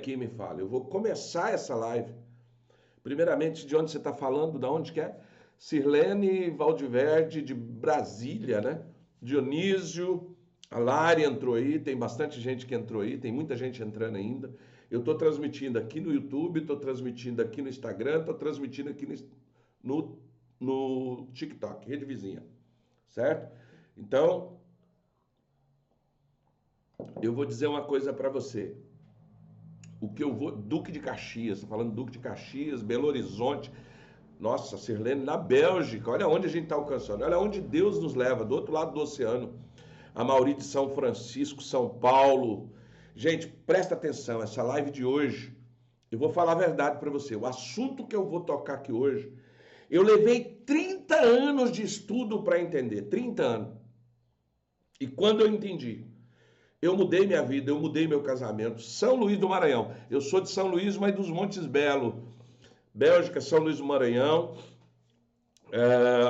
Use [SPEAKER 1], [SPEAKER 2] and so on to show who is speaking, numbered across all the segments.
[SPEAKER 1] aqui e me fala. Eu vou começar essa live. Primeiramente, de onde você está falando? Da onde que é? Sirlene Valdiverde, de Brasília, né? Dionísio, a Lari entrou aí, tem bastante gente que entrou aí, tem muita gente entrando ainda. Eu estou transmitindo aqui no YouTube, estou transmitindo aqui no Instagram, estou transmitindo aqui no TikTok, rede vizinha, certo? Então, eu vou dizer uma coisa para você. O que eu vou... Duque de Caxias, tô falando Duque de Caxias, Belo Horizonte. Nossa, Sirlene, na Bélgica, olha onde a gente está alcançando, olha onde Deus nos leva, do outro lado do oceano. A Mauri de São Francisco, São Paulo. Gente, presta atenção, essa live de hoje, eu vou falar a verdade para você. O assunto que eu vou tocar aqui hoje, eu levei 30 anos de estudo para entender, 30 anos. E quando eu entendi, eu mudei minha vida, eu mudei meu casamento. São Luís do Maranhão. Eu sou de São Luís, mas dos Montes Belo. Bélgica, São Luís do Maranhão,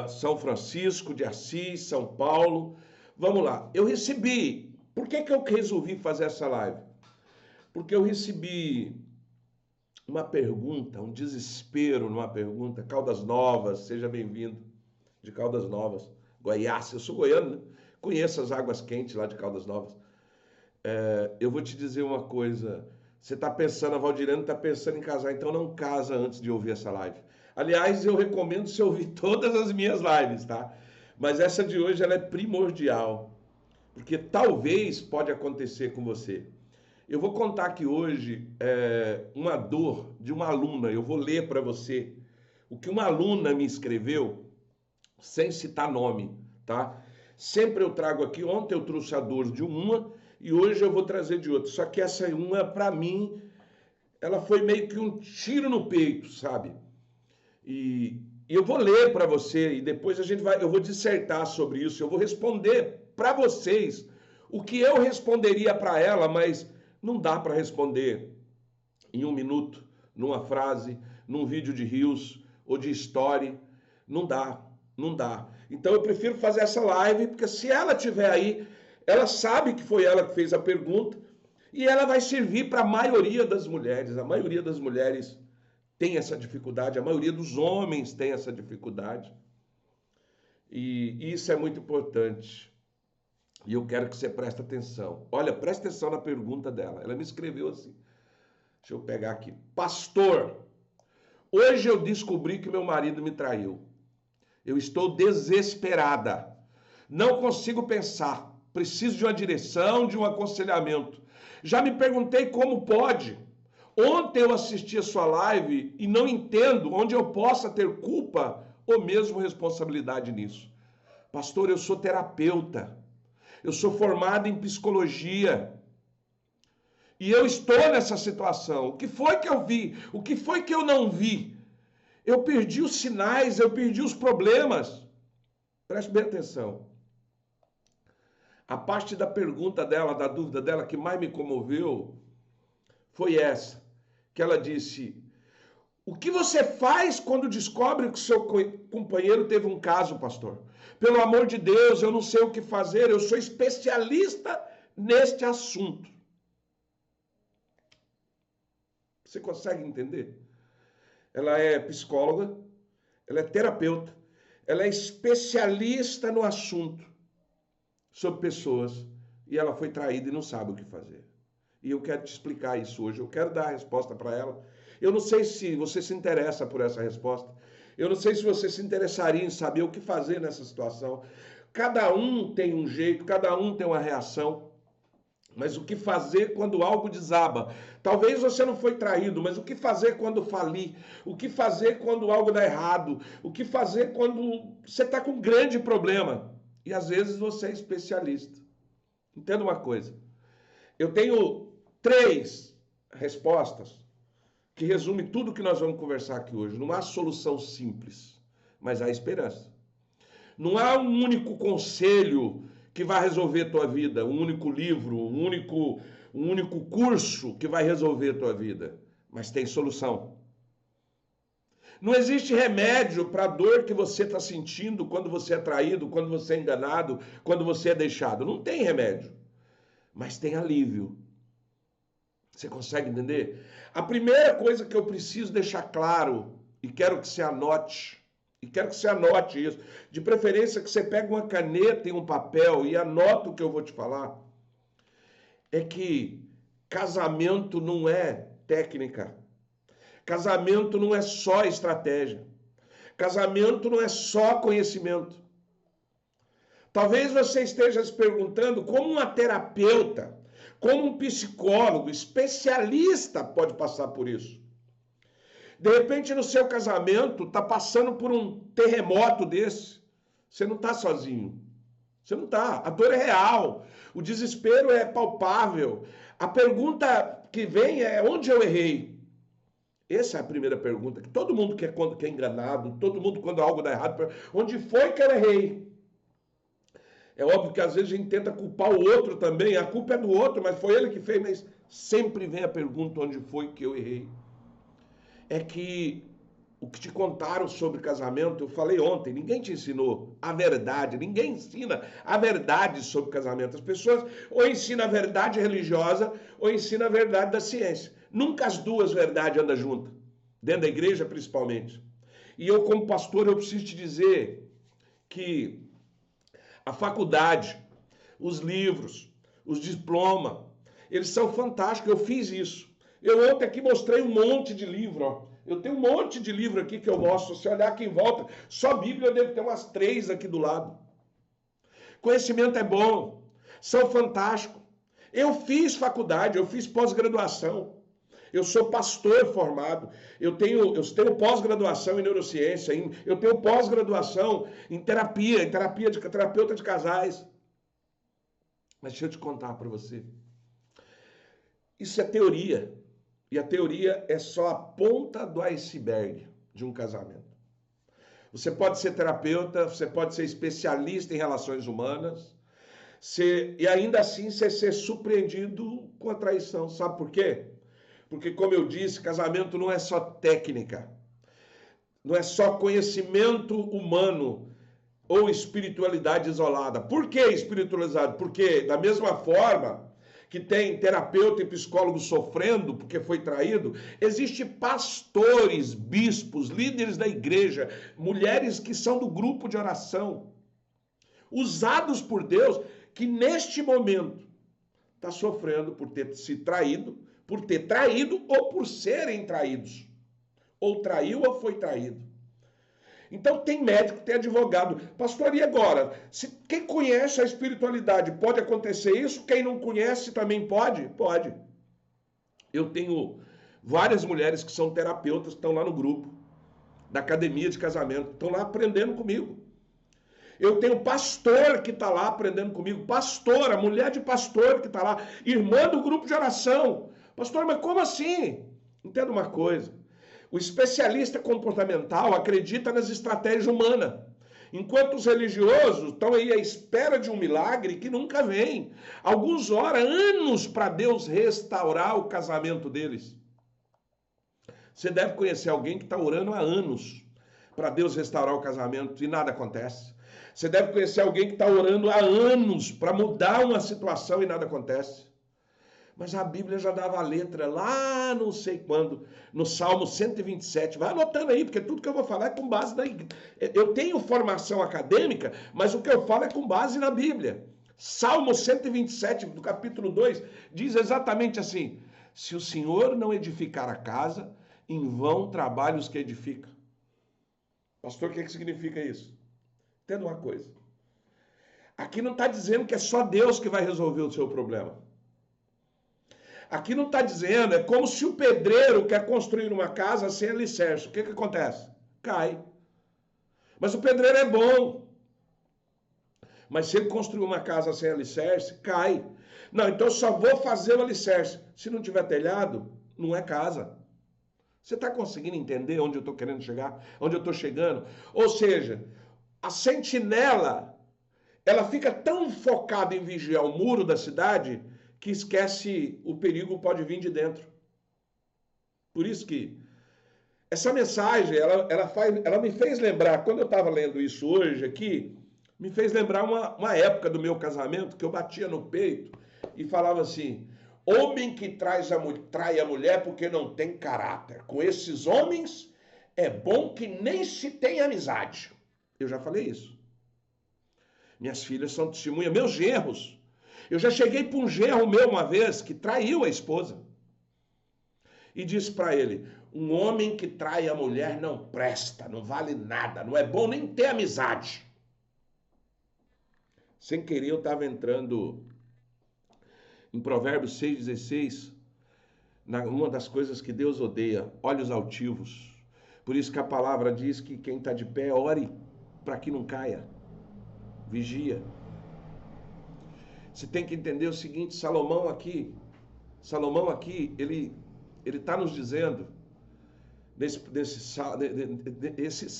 [SPEAKER 1] São Francisco de Assis, São Paulo. Vamos lá. Eu recebi... Por que eu resolvi fazer essa live? Porque eu recebi uma pergunta, um desespero numa pergunta. Caldas Novas, seja bem-vindo. De Caldas Novas. Goiás, eu sou goiano, né? Conheço as águas quentes lá de Caldas Novas. Eu vou te dizer uma coisa. Você está pensando, a Valdirene está pensando em casar, então não casa antes de ouvir essa live. Aliás, eu recomendo você ouvir todas as minhas lives, tá? Mas essa de hoje ela é primordial, porque talvez pode acontecer com você. Eu vou contar aqui hoje uma dor de uma aluna. Eu vou ler para você o que uma aluna me escreveu, sem citar nome, tá? Sempre eu trago aqui, ontem eu trouxe a dor de uma e hoje eu vou trazer de outra. Só que essa uma, para mim, ela foi meio que um tiro no peito, sabe? E eu vou ler para você e depois eu vou dissertar sobre isso. Eu vou responder para vocês o que eu responderia para ela, mas não dá para responder em um minuto, numa frase, num vídeo de Reels ou de Story. Não dá, não dá. Então eu prefiro fazer essa live, porque se ela estiver aí, ela sabe que foi ela que fez a pergunta e ela vai servir para a maioria das mulheres. A maioria das mulheres tem essa dificuldade, a maioria dos homens tem essa dificuldade. E isso é muito importante. E eu quero que você preste atenção. Olha, preste atenção na pergunta dela. Ela me escreveu assim. Deixa eu pegar aqui. Pastor, hoje eu descobri que meu marido me traiu. Eu estou desesperada. Não consigo pensar. Preciso de uma direção, de um aconselhamento. Já me perguntei como pode. Ontem eu assisti a sua live e não entendo onde eu possa ter culpa ou mesmo responsabilidade nisso. Pastor, eu sou terapeuta. Eu sou formado em psicologia. E eu estou nessa situação. O que foi que eu vi? O que foi que eu não vi? Eu perdi os sinais, eu perdi os problemas. Preste bem atenção. A parte da pergunta dela, da dúvida dela, que mais me comoveu, foi essa. Que ela disse, o que você faz quando descobre que seu companheiro teve um caso, pastor? Pelo amor de Deus, eu não sei o que fazer, eu sou especialista neste assunto. Você consegue entender? Ela é psicóloga, ela é terapeuta, ela é especialista no assunto sobre pessoas e ela foi traída e não sabe o que fazer. E eu quero te explicar isso hoje, eu quero dar a resposta para ela. Eu não sei se você se interessa por essa resposta, eu não sei se você se interessaria em saber o que fazer nessa situação. Cada um tem um jeito, cada um tem uma reação. Mas o que fazer quando algo desaba? Talvez você não foi traído, mas o que fazer quando falir? O que fazer quando algo dá errado? O que fazer quando você está com um grande problema? E às vezes você é especialista. Entenda uma coisa. Eu tenho 3 respostas que resumem tudo que nós vamos conversar aqui hoje. Não há solução simples, mas há esperança. Não há um único conselho que vai resolver a tua vida, um único livro, um único curso que vai resolver a tua vida, mas tem solução. Não existe remédio para a dor que você está sentindo quando você é traído, quando você é enganado, quando você é deixado. Não tem remédio, mas tem alívio. Você consegue entender? A primeira coisa que eu preciso deixar claro, e quero que você anote, isso, de preferência que você pegue uma caneta e um papel e anota o que eu vou te falar, é que casamento não é técnica, casamento não é só estratégia, casamento não é só conhecimento. Talvez você esteja se perguntando como uma terapeuta, como um psicólogo, especialista pode passar por isso. De repente, no seu casamento, está passando por um terremoto desse. Você não está sozinho. Você não está. A dor é real. O desespero é palpável. A pergunta que vem é: onde eu errei? Essa é a primeira pergunta. Que todo mundo quer quando é enganado, todo mundo quando algo dá errado. Onde foi que eu errei? É óbvio que às vezes a gente tenta culpar o outro também. A culpa é do outro, mas foi ele que fez. Mas sempre vem a pergunta: onde foi que eu errei? É que o que te contaram sobre casamento, eu falei ontem, ninguém te ensinou a verdade, ninguém ensina a verdade sobre casamento. As pessoas ou ensinam a verdade religiosa ou ensinam a verdade da ciência. Nunca as duas verdades andam juntas, dentro da igreja principalmente. E eu, como pastor, eu preciso te dizer que a faculdade, os livros, os diplomas, eles são fantásticos, eu fiz isso. Eu ontem aqui mostrei um monte de livro, ó. Eu tenho um monte de livro aqui que eu mostro. Se olhar aqui em volta, só Bíblia eu devo ter umas 3 aqui do lado. Conhecimento é bom, são fantásticos. Eu fiz faculdade, eu fiz pós-graduação. Eu sou pastor formado. Eu tenho pós-graduação em neurociência, eu tenho pós-graduação em terapia de terapeuta de casais. Mas deixa eu te contar para você. Isso é teoria. E a teoria é só a ponta do iceberg de um casamento. Você pode ser terapeuta, você pode ser especialista em relações humanas, e ainda assim você ser surpreendido com a traição. Sabe por quê? Porque, como eu disse, casamento não é só técnica, não é só conhecimento humano ou espiritualidade isolada. Por que espiritualizado? Porque, da mesma forma que tem terapeuta e psicólogo sofrendo porque foi traído, existe pastores, bispos, líderes da igreja, mulheres que são do grupo de oração, usados por Deus, que neste momento está sofrendo por ter se traído, por ter traído ou por serem traídos. Ou traiu ou foi traído. Então tem médico, tem advogado. Pastor, e agora? Quem conhece a espiritualidade, pode acontecer isso? Quem não conhece também pode? Pode. Eu tenho várias mulheres que são terapeutas, que estão lá no grupo da academia de casamento, estão lá aprendendo comigo. Eu tenho pastor que está lá aprendendo comigo, pastora, mulher de pastor que está lá, irmã do grupo de oração. Pastor, mas como assim? Entenda uma coisa. O especialista comportamental acredita nas estratégias humanas, enquanto os religiosos estão aí à espera de um milagre que nunca vem. Alguns oram anos para Deus restaurar o casamento deles. Você deve conhecer alguém que está orando há anos para Deus restaurar o casamento e nada acontece. Você deve conhecer alguém que está orando há anos para mudar uma situação e nada acontece. Mas a Bíblia já dava a letra lá não sei quando, no Salmo 127. Vai anotando aí, porque tudo que eu vou falar é com base na igreja. Eu tenho formação acadêmica, mas o que eu falo é com base na Bíblia. Salmo 127, do capítulo 2, diz exatamente assim: se o Senhor não edificar a casa, em vão trabalham os que edificam. Pastor, o que significa isso? Entenda uma coisa. Aqui não está dizendo que é só Deus que vai resolver o seu problema. Aqui não está dizendo, é como se o pedreiro quer construir uma casa sem alicerce. O que acontece? Cai. Mas o pedreiro é bom. Mas se ele construir uma casa sem alicerce, cai. Não, então eu só vou fazer o alicerce. Se não tiver telhado, não é casa. Você está conseguindo entender onde eu estou querendo chegar? Onde eu estou chegando? Ou seja, a sentinela, ela fica tão focada em vigiar o muro da cidade que esquece o perigo pode vir de dentro. Por isso que essa mensagem, ela me fez lembrar, quando eu estava lendo isso hoje aqui, me fez lembrar uma época do meu casamento que eu batia no peito e falava assim: Homem que trai a mulher porque não tem caráter. Com esses homens é bom que nem se tenha amizade. Eu já falei isso. Minhas filhas são testemunhas, meus genros. Eu já cheguei para um genro meu uma vez que traiu a esposa. E disse para ele, um homem que trai a mulher não presta, não vale nada, não é bom nem ter amizade. Sem querer eu estava entrando em Provérbios 6,16, uma das coisas que Deus odeia, olhos altivos. Por isso que a palavra diz que quem está de pé, ore para que não caia. Vigia. Você tem que entender o seguinte, Salomão aqui, ele está nos dizendo,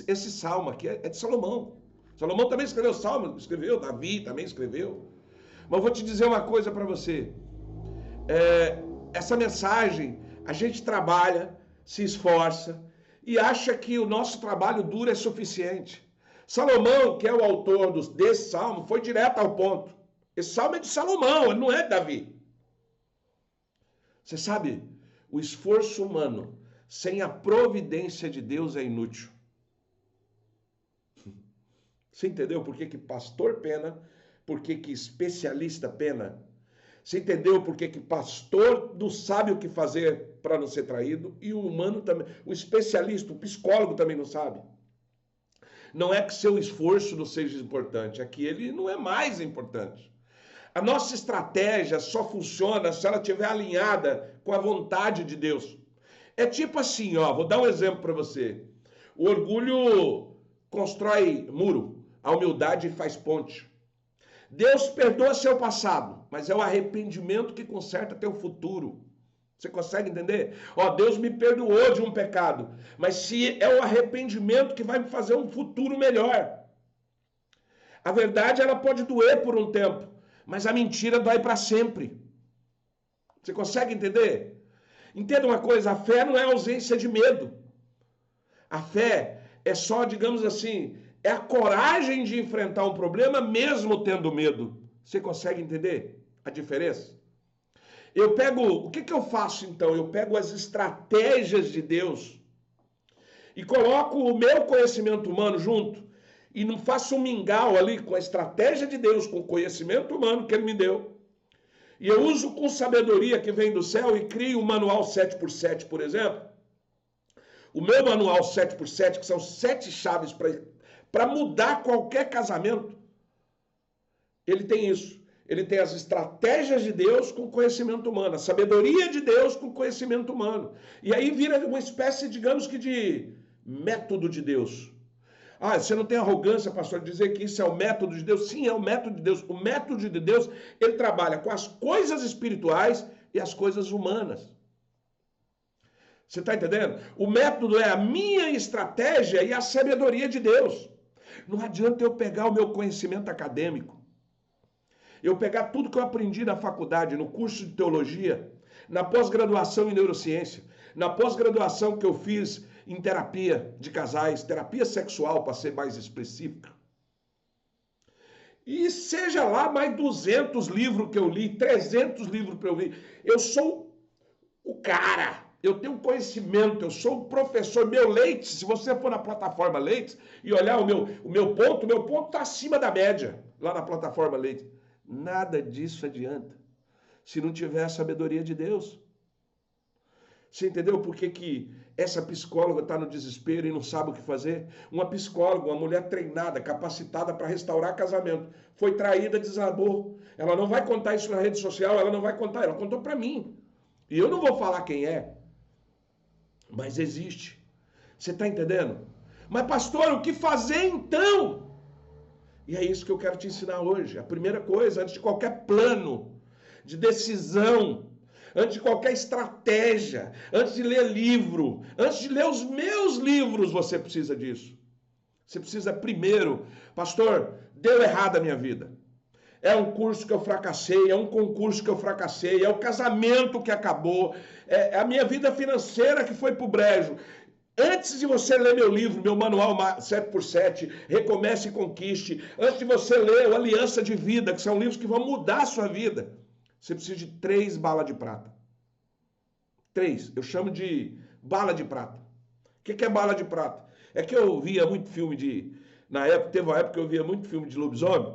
[SPEAKER 1] esse salmo aqui é de Salomão. Salomão também escreveu salmo, escreveu, Davi também escreveu. Mas eu vou te dizer uma coisa para você. Essa mensagem, a gente trabalha, se esforça e acha que o nosso trabalho duro é suficiente. Salomão, que é o autor desse salmo, foi direto ao ponto. Esse salmo é de Salomão, ele não é de Davi. Você sabe, o esforço humano sem a providência de Deus é inútil. Você entendeu por que pastor pena? Por que especialista pena? Você entendeu por que pastor não sabe o que fazer para não ser traído? E o humano também, o especialista, o psicólogo também não sabe. Não é que seu esforço não seja importante, é que ele não é mais importante. A nossa estratégia só funciona se ela estiver alinhada com a vontade de Deus. É tipo assim, ó, vou dar um exemplo para você. O orgulho constrói muro, a humildade faz ponte. Deus perdoa seu passado, mas é o arrependimento que conserta teu futuro. Você consegue entender? Ó, Deus me perdoou de um pecado, mas se é o arrependimento que vai me fazer um futuro melhor. A verdade, ela pode doer por um tempo, mas a mentira dói para sempre. Você consegue entender? Entenda uma coisa, a fé não é ausência de medo. A fé é só, digamos assim, é a coragem de enfrentar um problema mesmo tendo medo. Você consegue entender a diferença? O que eu faço então? Eu pego as estratégias de Deus e coloco o meu conhecimento humano junto e não faço um mingau ali com a estratégia de Deus, com o conhecimento humano que Ele me deu. E eu uso com sabedoria que vem do céu e crio o manual 7x7, por exemplo. O meu manual 7x7, que são 7 chaves para mudar qualquer casamento, ele tem isso. Ele tem as estratégias de Deus com conhecimento humano, a sabedoria de Deus com conhecimento humano. E aí vira uma espécie, digamos que, de método de Deus. Ah, você não tem arrogância, pastor, de dizer que isso é o método de Deus? Sim, é o método de Deus. O método de Deus, ele trabalha com as coisas espirituais e as coisas humanas. Você está entendendo? O método é a minha estratégia e a sabedoria de Deus. Não adianta eu pegar o meu conhecimento acadêmico, eu pegar tudo que eu aprendi na faculdade, no curso de teologia, na pós-graduação em neurociência, na pós-graduação que eu fiz em terapia de casais, terapia sexual, para ser mais específica. E seja lá mais 200 livros que eu li, 300 livros que eu li, eu sou o cara, eu tenho conhecimento, eu sou o professor. Meu Lattes, se você for na plataforma Lattes e olhar o meu ponto está acima da média, lá na plataforma Lattes. Nada disso adianta se não tiver a sabedoria de Deus. Você entendeu por que essa psicóloga está no desespero e não sabe o que fazer? Uma psicóloga, uma mulher treinada, capacitada para restaurar casamento, foi traída, desabou. Ela não vai contar isso na rede social, ela não vai contar, ela contou para mim. E eu não vou falar quem é, mas existe. Você está entendendo? Mas pastor, o que fazer então? E é isso que eu quero te ensinar hoje. A primeira coisa, antes de qualquer plano de decisão, antes de qualquer estratégia, antes de ler livro, antes de ler os meus livros, você precisa disso. Você precisa primeiro, pastor, deu errado a minha vida. É um curso que eu fracassei, é um concurso que eu fracassei, é o casamento que acabou, é a minha vida financeira que foi pro brejo. Antes de você ler meu livro, meu manual 7x7, Recomece e Conquiste, antes de você ler o Aliança de Vida, que são livros que vão mudar a sua vida, Você precisa de 3 balas de prata. 3. Eu chamo de bala de prata. O que é bala de prata? É que eu via muito filme de... Na época, teve uma época que eu via muito filme de lobisomem.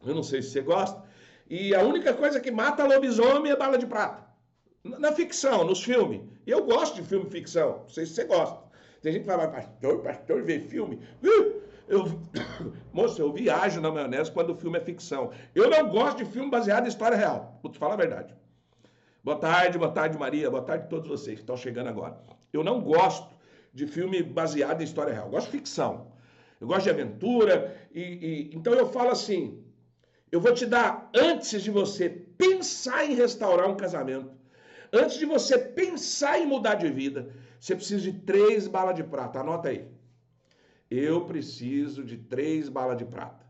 [SPEAKER 1] Eu não sei se você gosta. E a única coisa que mata lobisomem é bala de prata. Na ficção, nos filmes. E eu gosto de filme ficção. Não sei se você gosta. Tem gente que fala, pastor, vê filme. Moço, eu viajo na maionese quando o filme é ficção. Eu não gosto de filme baseado em história real. Vou te falar a verdade. Boa tarde, Maria. Boa tarde a todos vocês que estão chegando agora. Eu não gosto de filme baseado em história real. Eu gosto de ficção. Eu gosto de aventura. Então eu falo assim, eu vou te dar, antes de você pensar em restaurar um casamento, antes de você pensar em mudar de vida, você precisa de 3 balas de prata. Anota aí. Eu preciso de 3 balas de prata.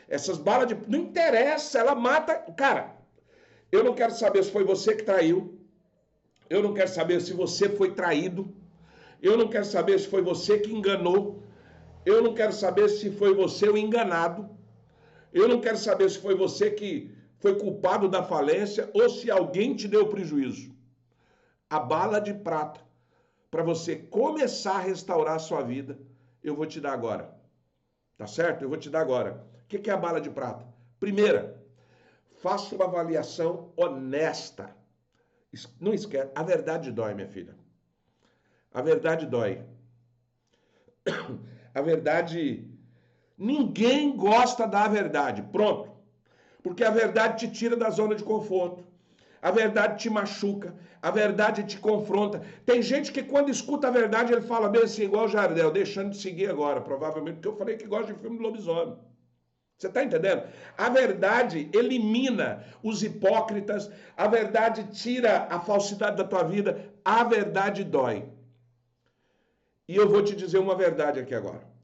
[SPEAKER 1] Essas balas de... Não interessa, ela mata... Cara, eu não quero saber se foi você que traiu. Eu não quero saber se você foi traído. Eu não quero saber se foi você que enganou. Eu não quero saber se foi você o enganado. Eu não quero saber se foi você que foi culpado da falência ou se alguém te deu prejuízo. A bala de prata para você começar a restaurar a sua vida, eu vou te dar agora. Tá certo? Eu vou te dar agora. O que é a bala de prata? Primeira, faça uma avaliação honesta. Não esquece, a verdade dói, minha filha. A verdade dói. A verdade... Ninguém gosta da verdade. Pronto. Porque a verdade te tira da zona de conforto. A verdade te machuca. A verdade te confronta. Tem gente que quando escuta a verdade, ele fala bem assim, igual o Jardel, deixando de seguir agora. Provavelmente porque eu falei que gosta de filme de lobisomem. Você está entendendo? A verdade elimina os hipócritas. A verdade tira a falsidade da tua vida. A verdade dói. E eu vou te dizer uma verdade aqui agora.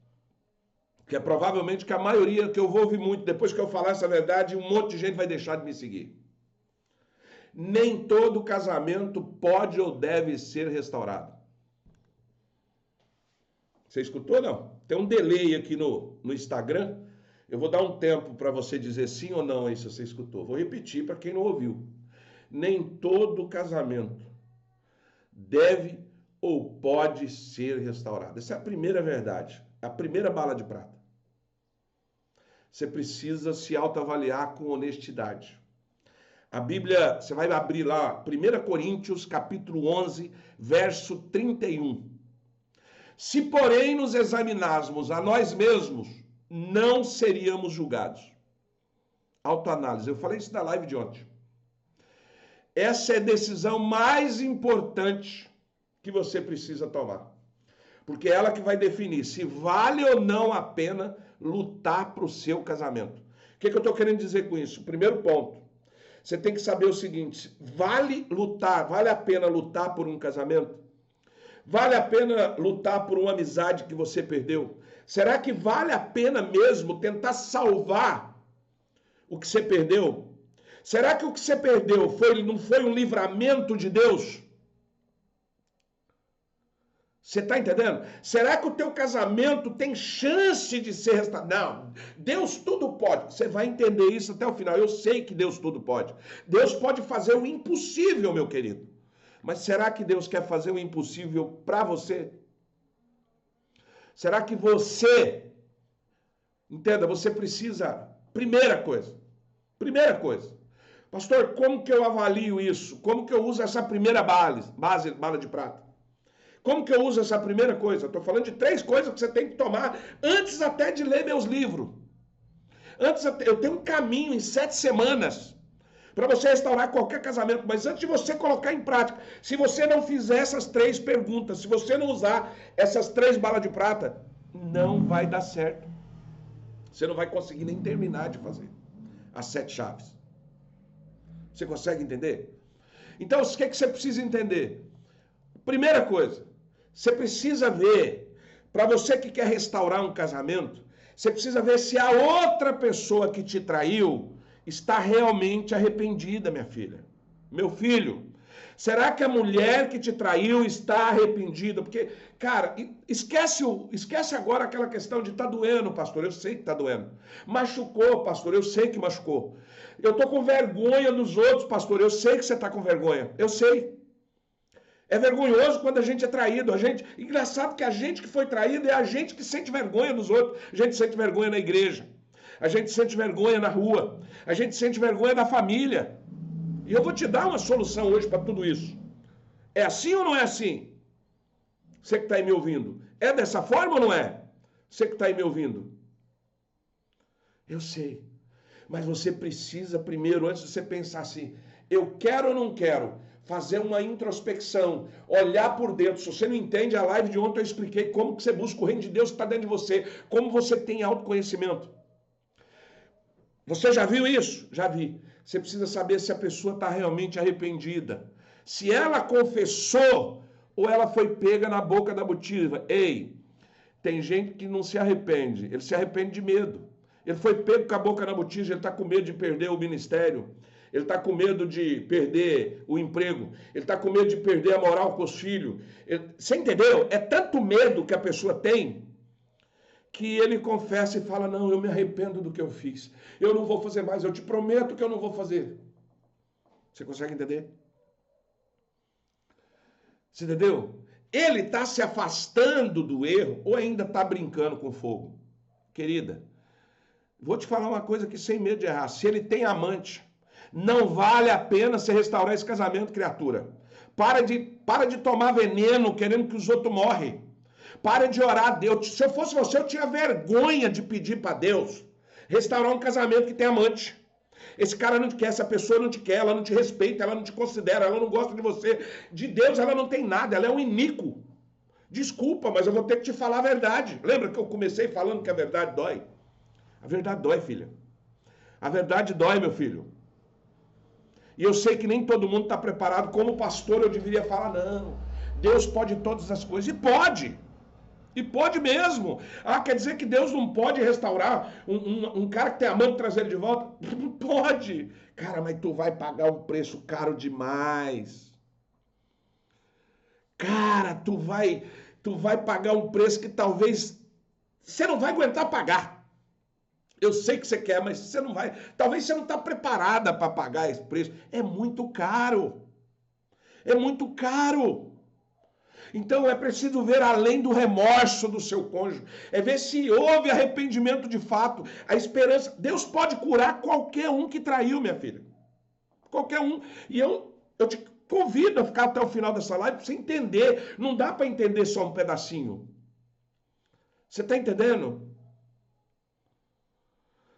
[SPEAKER 1] Que é provavelmente que a maioria, que eu vou ouvir muito, depois que eu falar essa verdade, um monte de gente vai deixar de me seguir. Nem todo casamento pode ou deve ser restaurado. Você escutou ou não? Tem um delay aqui no Instagram. Eu vou dar um tempo para você dizer sim ou não aí se você escutou. Vou repetir para quem não ouviu. Nem todo casamento deve ou pode ser restaurado. Essa é a primeira verdade. A primeira bala de prata. Você precisa se autoavaliar com honestidade. A Bíblia, você vai abrir lá, 1 Coríntios, capítulo 11, verso 31. Se, porém, nos examinarmos a nós mesmos, não seríamos julgados. Autoanálise. Eu falei isso na live de ontem. Essa é a decisão mais importante que você precisa tomar. Porque é ela que vai definir se vale ou não a pena lutar para o seu casamento. O que eu estou querendo dizer com isso? Primeiro ponto. Você tem que saber o seguinte, vale a pena lutar por um casamento? Vale a pena lutar por uma amizade que você perdeu? Será que vale a pena mesmo tentar salvar o que você perdeu? Será que o que você perdeu não foi um livramento de Deus? Você está entendendo? Será que o teu casamento tem chance de ser restaurado? Não, Deus tudo pode. Você vai entender isso até o final. Eu sei que Deus tudo pode. Deus pode fazer o impossível, meu querido. Mas será que Deus quer fazer o impossível para você? Será que você... Entenda, você precisa... Primeira coisa. Pastor, como que eu avalio isso? Como que eu uso essa primeira bala de prata? Como que eu uso essa primeira coisa? Estou falando de 3 coisas que você tem que tomar antes até de ler meus livros. Eu tenho um caminho em 7 semanas para você restaurar qualquer casamento, mas antes de você colocar em prática, se você não fizer essas 3 perguntas, se você não usar essas 3 balas de prata, não vai dar certo. Você não vai conseguir nem terminar de fazer as 7 chaves. Você consegue entender? Então, o que você precisa entender? Primeira coisa, você precisa ver, para você que quer restaurar um casamento, você precisa ver se a outra pessoa que te traiu está realmente arrependida, minha filha. Meu filho, Será que a mulher que te traiu está arrependida? Porque, cara, esquece agora aquela questão de tá doendo, pastor. Eu sei que tá doendo. Machucou, pastor. Eu sei que machucou. Eu tô com vergonha dos outros, pastor. Eu sei que você tá com vergonha. Eu sei. É vergonhoso quando a gente é traído. Engraçado que a gente que foi traído é a gente que sente vergonha dos outros. A gente sente vergonha na igreja. A gente sente vergonha na rua. A gente sente vergonha da família. E eu vou te dar uma solução hoje para tudo isso. É assim ou não é assim? Você que está aí me ouvindo. É dessa forma ou não é? Você que está aí me ouvindo. Eu sei. Mas você precisa primeiro, antes de você pensar assim, eu quero ou não quero, fazer uma introspecção, olhar por dentro. Se você não entende, a live de ontem eu expliquei como que você busca o reino de Deus que está dentro de você, como você tem autoconhecimento. Você já viu isso? Já vi. Você precisa saber se a pessoa está realmente arrependida. Se ela confessou ou ela foi pega na boca da botija. Ei, tem gente que não se arrepende. Ele se arrepende de medo. Ele foi pego com a boca na botija, ele está com medo de perder o ministério. Ele está com medo de perder o emprego. Ele está com medo de perder a moral com os filhos. Você entendeu? É tanto medo que a pessoa tem que ele confessa e fala, não, eu me arrependo do que eu fiz. Eu não vou fazer mais, eu te prometo que eu não vou fazer. Você consegue entender? Você entendeu? Ele está se afastando do erro ou ainda está brincando com fogo? Querida, vou te falar uma coisa aqui sem medo de errar. Se ele tem amante, não vale a pena você restaurar esse casamento, criatura. Para de tomar veneno querendo que os outros morrem. Para de orar a Deus. Se eu fosse você, eu tinha vergonha de pedir para Deus restaurar um casamento que tem amante. Esse cara não te quer, essa pessoa não te quer, ela não te respeita, ela não te considera, ela não gosta de você. De Deus ela não tem nada, ela é um iníquo. Desculpa, mas eu vou ter que te falar a verdade. Lembra que eu comecei falando que a verdade dói? A verdade dói, filha. A verdade dói, meu filho. E eu sei que nem todo mundo está preparado. Como pastor eu deveria falar, não, Deus pode todas as coisas. E pode. E pode mesmo. Ah, quer dizer que Deus não pode restaurar um cara que tem amante e trazer ele de volta? Pode. Cara, mas tu vai pagar um preço caro demais. Cara, tu vai pagar um preço que talvez você não vai aguentar pagar. Eu sei que você quer, mas você não vai. Talvez você não está preparada para pagar esse preço. É muito caro. É muito caro. Então é preciso ver além do remorso do seu cônjuge. É ver se houve arrependimento de fato. A esperança. Deus pode curar qualquer um que traiu, minha filha. Qualquer um. E eu te convido a ficar até o final dessa live para você entender. Não dá para entender só um pedacinho. Você está entendendo?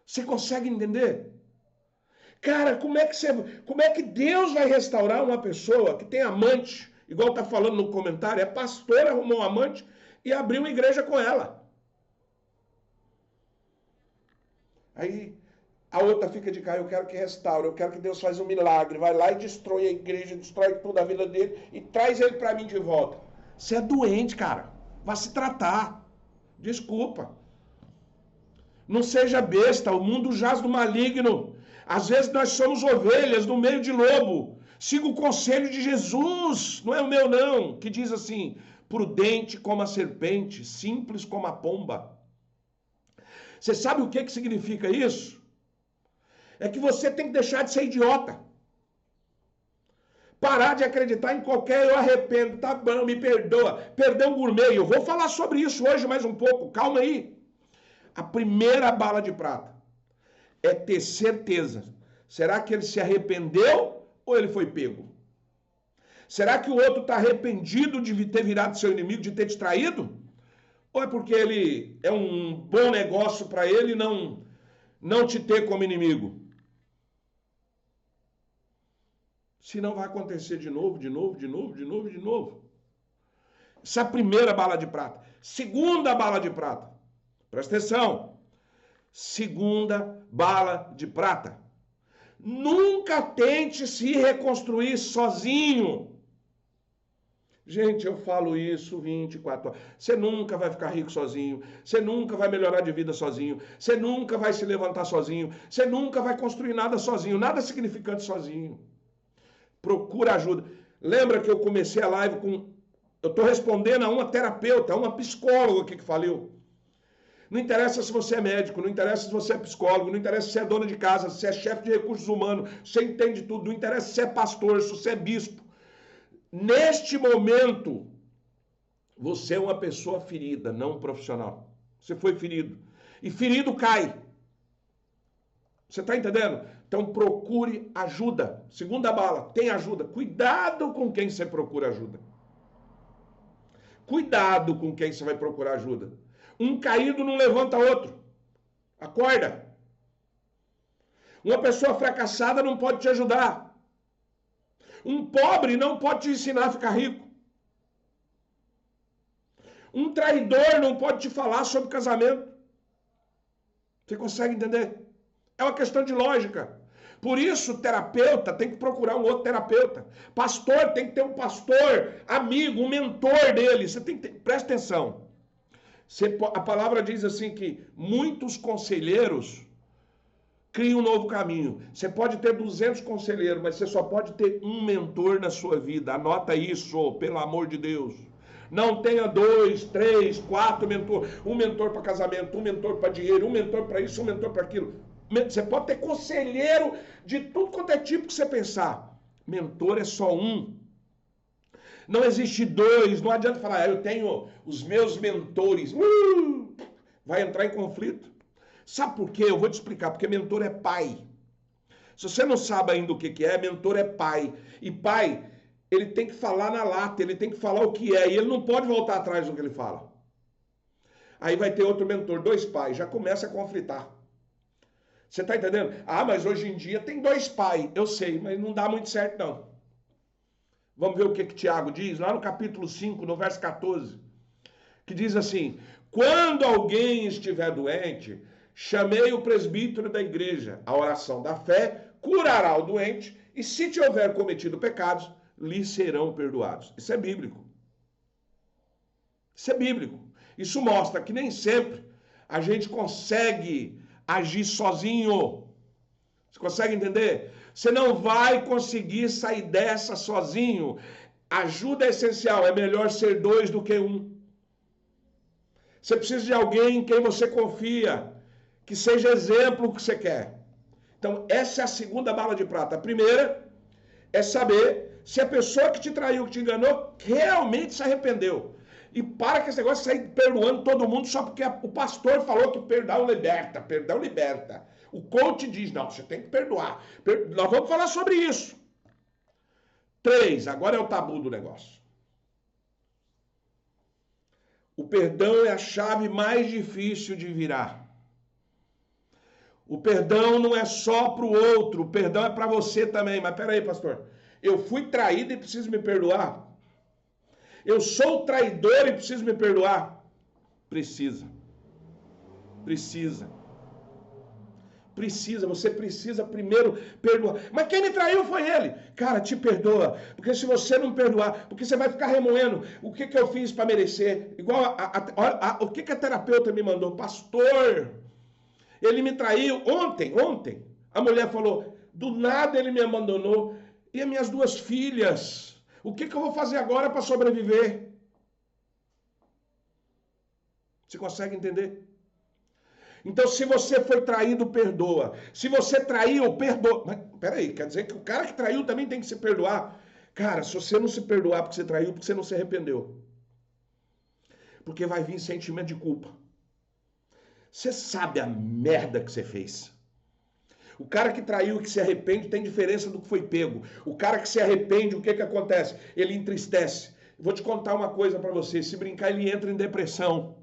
[SPEAKER 1] Você consegue entender? Cara, como é que Deus vai restaurar uma pessoa que tem amante, igual está falando no comentário, é pastor, arrumou um amante e abriu uma igreja com ela. Aí a outra fica de cá, eu quero que restaure, eu quero que Deus faça um milagre, vai lá e destrói a igreja, destrói toda a vida dele e traz ele para mim de volta. Você é doente, cara. Vai se tratar. Desculpa. Não seja besta, o mundo jaz do maligno. Às vezes nós somos ovelhas no meio de lobo. Siga o conselho de Jesus, não é o meu não, que diz assim, prudente como a serpente, simples como a pomba. Você sabe o que significa isso? É que você tem que deixar de ser idiota. Parar de acreditar em qualquer eu arrependo, tá bom, me perdoa. Perdão gourmet, eu vou falar sobre isso hoje mais um pouco, calma aí. A primeira bala de prata é ter certeza. Será que ele se arrependeu ou ele foi pego? Será que o outro está arrependido de ter virado seu inimigo, de ter te traído? Ou é porque ele é um bom negócio para ele não te ter como inimigo? Senão vai acontecer de novo. Essa é a primeira bala de prata. Segunda bala de prata. Presta atenção. Segunda bala de prata. Nunca tente se reconstruir sozinho. Gente, eu falo isso 24 horas. Você nunca vai ficar rico sozinho. Você nunca vai melhorar de vida sozinho. Você nunca vai se levantar sozinho. Você nunca vai construir nada sozinho. Nada significante sozinho. Procura ajuda. Lembra que eu comecei a live com... Eu estou respondendo a uma terapeuta, a uma psicóloga aqui que faliu. Não interessa se você é médico, não interessa se você é psicólogo, não interessa se é dona de casa, se é chefe de recursos humanos, se você entende tudo, não interessa se é pastor, se você é bispo. Neste momento, você é uma pessoa ferida, não um profissional. Você foi ferido. E ferido cai. Você está entendendo? Então procure ajuda. Segunda bala, tem ajuda. Cuidado com quem você procura ajuda. Cuidado com quem você vai procurar ajuda. Um caído não levanta outro. Acorda. Uma pessoa fracassada não pode te ajudar. Um pobre não pode te ensinar a ficar rico. Um traidor não pode te falar sobre casamento. Você consegue entender? É uma questão de lógica. Por isso, o terapeuta tem que procurar um outro terapeuta. Pastor tem que ter um pastor, amigo, um mentor dele. Você tem que ter... Presta atenção. A palavra diz assim que muitos conselheiros criam um novo caminho. Você pode ter 200 conselheiros, mas você só pode ter um mentor na sua vida. Anota isso, pelo amor de Deus. Não tenha 2, 3, 4 mentores. Um mentor para casamento, um mentor para dinheiro, um mentor para isso, um mentor para aquilo. Você pode ter conselheiro de tudo quanto é tipo que você pensar. Mentor é só um. Não existe 2. Não adianta falar, eu tenho os meus mentores. Vai entrar em conflito. Sabe por quê? Eu vou te explicar. Porque mentor é pai. Se você não sabe ainda o que é, mentor é pai. E pai, ele tem que falar na lata, ele tem que falar o que é. E ele não pode voltar atrás do que ele fala. Aí vai ter outro mentor, 2 pais. Já começa a conflitar. Você está entendendo? Ah, mas hoje em dia tem 2 pais. Eu sei, mas não dá muito certo não. Vamos ver o que Tiago diz, lá no capítulo 5, no verso 14. Que diz assim, quando alguém estiver doente, chamei o presbítero da igreja. A oração da fé curará o doente e se te houver cometido pecados, lhe serão perdoados. Isso é bíblico. Isso é bíblico. Isso mostra que nem sempre a gente consegue agir sozinho. Você consegue entender? Você não vai conseguir sair dessa sozinho. Ajuda é essencial. É melhor ser 2 do que 1. Você precisa de alguém em quem você confia, que seja exemplo do que você quer. Então, essa é a segunda bala de prata. A primeira é saber se a pessoa que te traiu, que te enganou, realmente se arrependeu. E para que esse negócio de sair perdoando todo mundo só porque o pastor falou que perdão liberta. Perdão liberta. O coach diz, não, você tem que perdoar. Nós vamos falar sobre isso. 3, agora é o tabu do negócio. O perdão é a chave mais difícil de virar. O perdão não é só para o outro, o perdão é para você também. Mas peraí, pastor, eu fui traído e preciso me perdoar? Eu sou traidor e preciso me perdoar? Precisa. Precisa. Você precisa primeiro perdoar. Mas quem me traiu foi ele. Cara, te perdoa. Porque se você não perdoar, porque você vai ficar remoendo. O que eu fiz para merecer? Igual o que a terapeuta me mandou? Pastor, ele me traiu ontem. A mulher falou, do nada ele me abandonou. E as minhas 2 filhas? O que eu vou fazer agora para sobreviver? Você consegue entender? Então, se você foi traído, perdoa. Se você traiu, perdoa. Mas, peraí, quer dizer que o cara que traiu também tem que se perdoar? Cara, se você não se perdoar porque você traiu, porque você não se arrependeu. Porque vai vir sentimento de culpa. Você sabe a merda que você fez. O cara que traiu e que se arrepende tem diferença do que foi pego. O cara que se arrepende, o que acontece? Ele entristece. Vou te contar uma coisa para você. Se brincar, ele entra em depressão.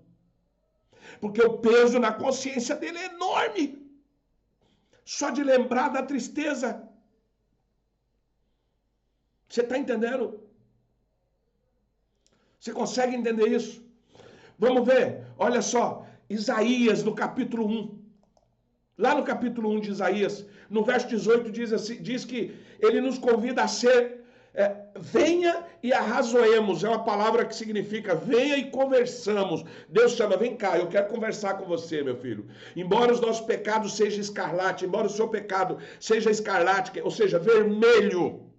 [SPEAKER 1] Porque o peso na consciência dele é enorme. Só de lembrar da tristeza. Você está entendendo? Você consegue entender isso? Vamos ver. Olha só. Isaías, no capítulo 1. Lá no capítulo 1 de Isaías, no verso 18, diz que ele nos convida a ser... venha e arrazoemos, é uma palavra que significa venha e conversamos. Deus chama, vem cá, eu quero conversar com você, meu filho. Embora os nossos pecados sejam escarlate, embora o seu pecado seja escarlate, ou seja, vermelho,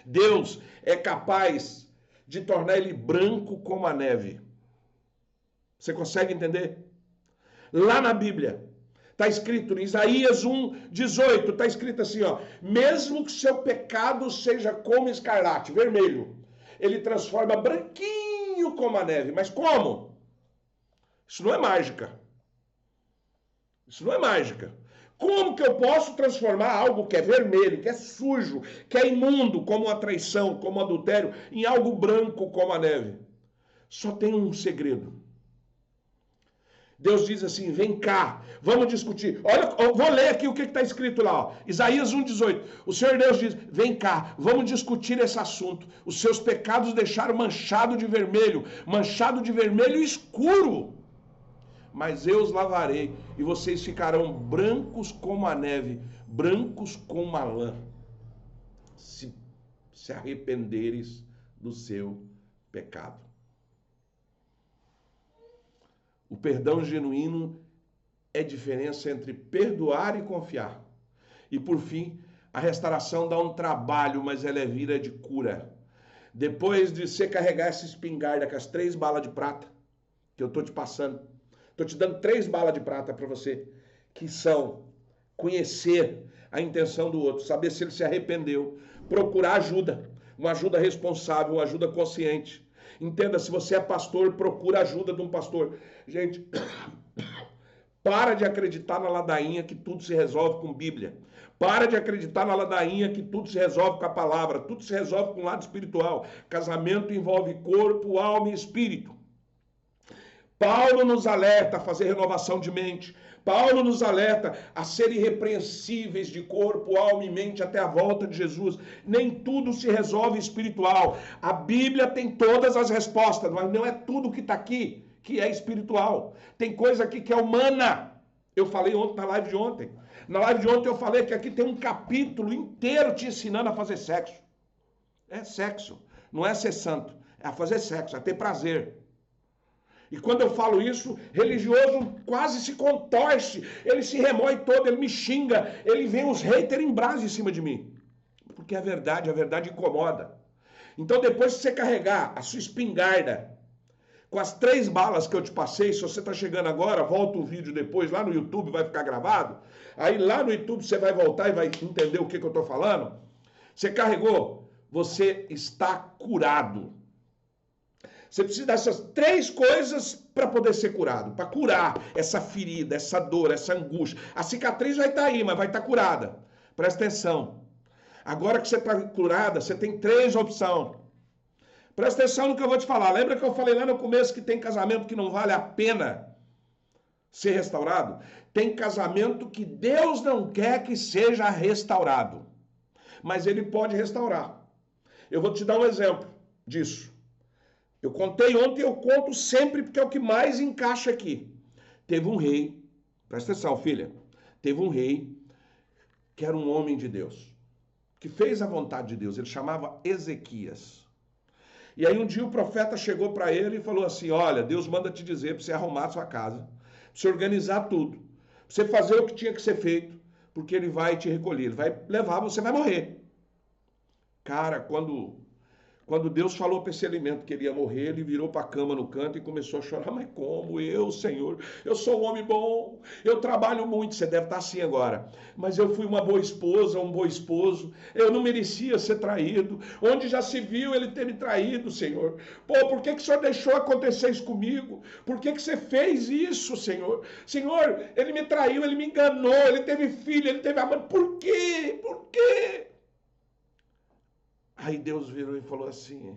[SPEAKER 1] Deus é capaz de tornar ele branco como a neve. Você consegue entender? Lá na Bíblia, está escrito em Isaías 1:18, está escrito assim, ó, mesmo que seu pecado seja como escarlate, vermelho, ele transforma branquinho como a neve. Mas como? Isso não é mágica. Isso não é mágica. Como que eu posso transformar algo que é vermelho, que é sujo, que é imundo, como a traição, como o adultério, em algo branco como a neve? Só tem um segredo. Deus diz assim, vem cá, vamos discutir. Olha, eu vou ler aqui o que está escrito lá. Ó. Isaías 1:18. O Senhor Deus diz, vem cá, vamos discutir esse assunto. Os seus pecados deixaram manchado de vermelho escuro. Mas eu os lavarei e vocês ficarão brancos como a neve, brancos como a lã, se arrependeres do seu pecado. O perdão genuíno é a diferença entre perdoar e confiar. E por fim, a restauração dá um trabalho, mas ela é vida de cura. Depois de você carregar essa espingarda com as 3 balas de prata, que eu estou te passando, estou te dando 3 balas de prata para você, que são conhecer a intenção do outro, saber se ele se arrependeu, procurar ajuda, uma ajuda responsável, uma ajuda consciente. Entenda, se você é pastor, procura a ajuda de um pastor. Gente, para de acreditar na ladainha que tudo se resolve com Bíblia. Para de acreditar na ladainha que tudo se resolve com a palavra. Tudo se resolve com o lado espiritual. Casamento envolve corpo, alma e espírito. Paulo nos alerta a fazer renovação de mente. Paulo nos alerta a ser irrepreensíveis de corpo, alma e mente até a volta de Jesus. Nem tudo se resolve espiritual. A Bíblia tem todas as respostas, mas não é tudo que está aqui que é espiritual. Tem coisa aqui que é humana. Eu falei ontem na live de ontem. Na live de ontem eu falei que aqui tem um capítulo inteiro te ensinando a fazer sexo. É sexo. Não é ser santo. É a fazer sexo, é ter prazer. E quando eu falo isso, religioso quase se contorce, ele se remói todo, ele me xinga, ele vem os haters em brasa em cima de mim. Porque a verdade incomoda. Então depois que você carregar a sua espingarda com as 3 balas que eu te passei, se você está chegando agora, volta o vídeo depois, lá no YouTube vai ficar gravado, aí lá no YouTube você vai voltar e vai entender o que eu estou falando. Você carregou, você está curado. Você precisa dessas 3 coisas para poder ser curado, para curar essa ferida, essa dor, essa angústia. A cicatriz vai estar aí, mas vai estar curada. Presta atenção. Agora que você está curada, você tem 3 opções. Presta atenção no que eu vou te falar. Lembra que eu falei lá no começo que tem casamento que não vale a pena ser restaurado? Tem casamento que Deus não quer que seja restaurado, mas Ele pode restaurar. Eu vou te dar um exemplo disso. Eu contei ontem, eu conto sempre, porque é o que mais encaixa aqui. Teve um rei, presta atenção, filha, teve um rei que era um homem de Deus, que fez a vontade de Deus, ele chamava Ezequias. E aí um dia o profeta chegou para ele e falou assim, olha, Deus manda te dizer para você arrumar a sua casa, para você organizar tudo, para você fazer o que tinha que ser feito, porque ele vai te recolher, ele vai levar, você vai morrer. Cara, quando Deus falou para esse alimento que ele ia morrer, ele virou para a cama no canto e começou a chorar. Mas como eu, Senhor? Eu sou um homem bom, eu trabalho muito. Você deve estar assim agora. Mas eu fui uma boa esposa, um bom esposo. Eu não merecia ser traído. Onde já se viu ele ter me traído, Senhor? Pô, por que o Senhor deixou acontecer isso comigo? Por que você fez isso, Senhor? Senhor, ele me traiu, ele me enganou, ele teve filho, ele teve amante. Por quê? Por quê? Aí Deus virou e falou assim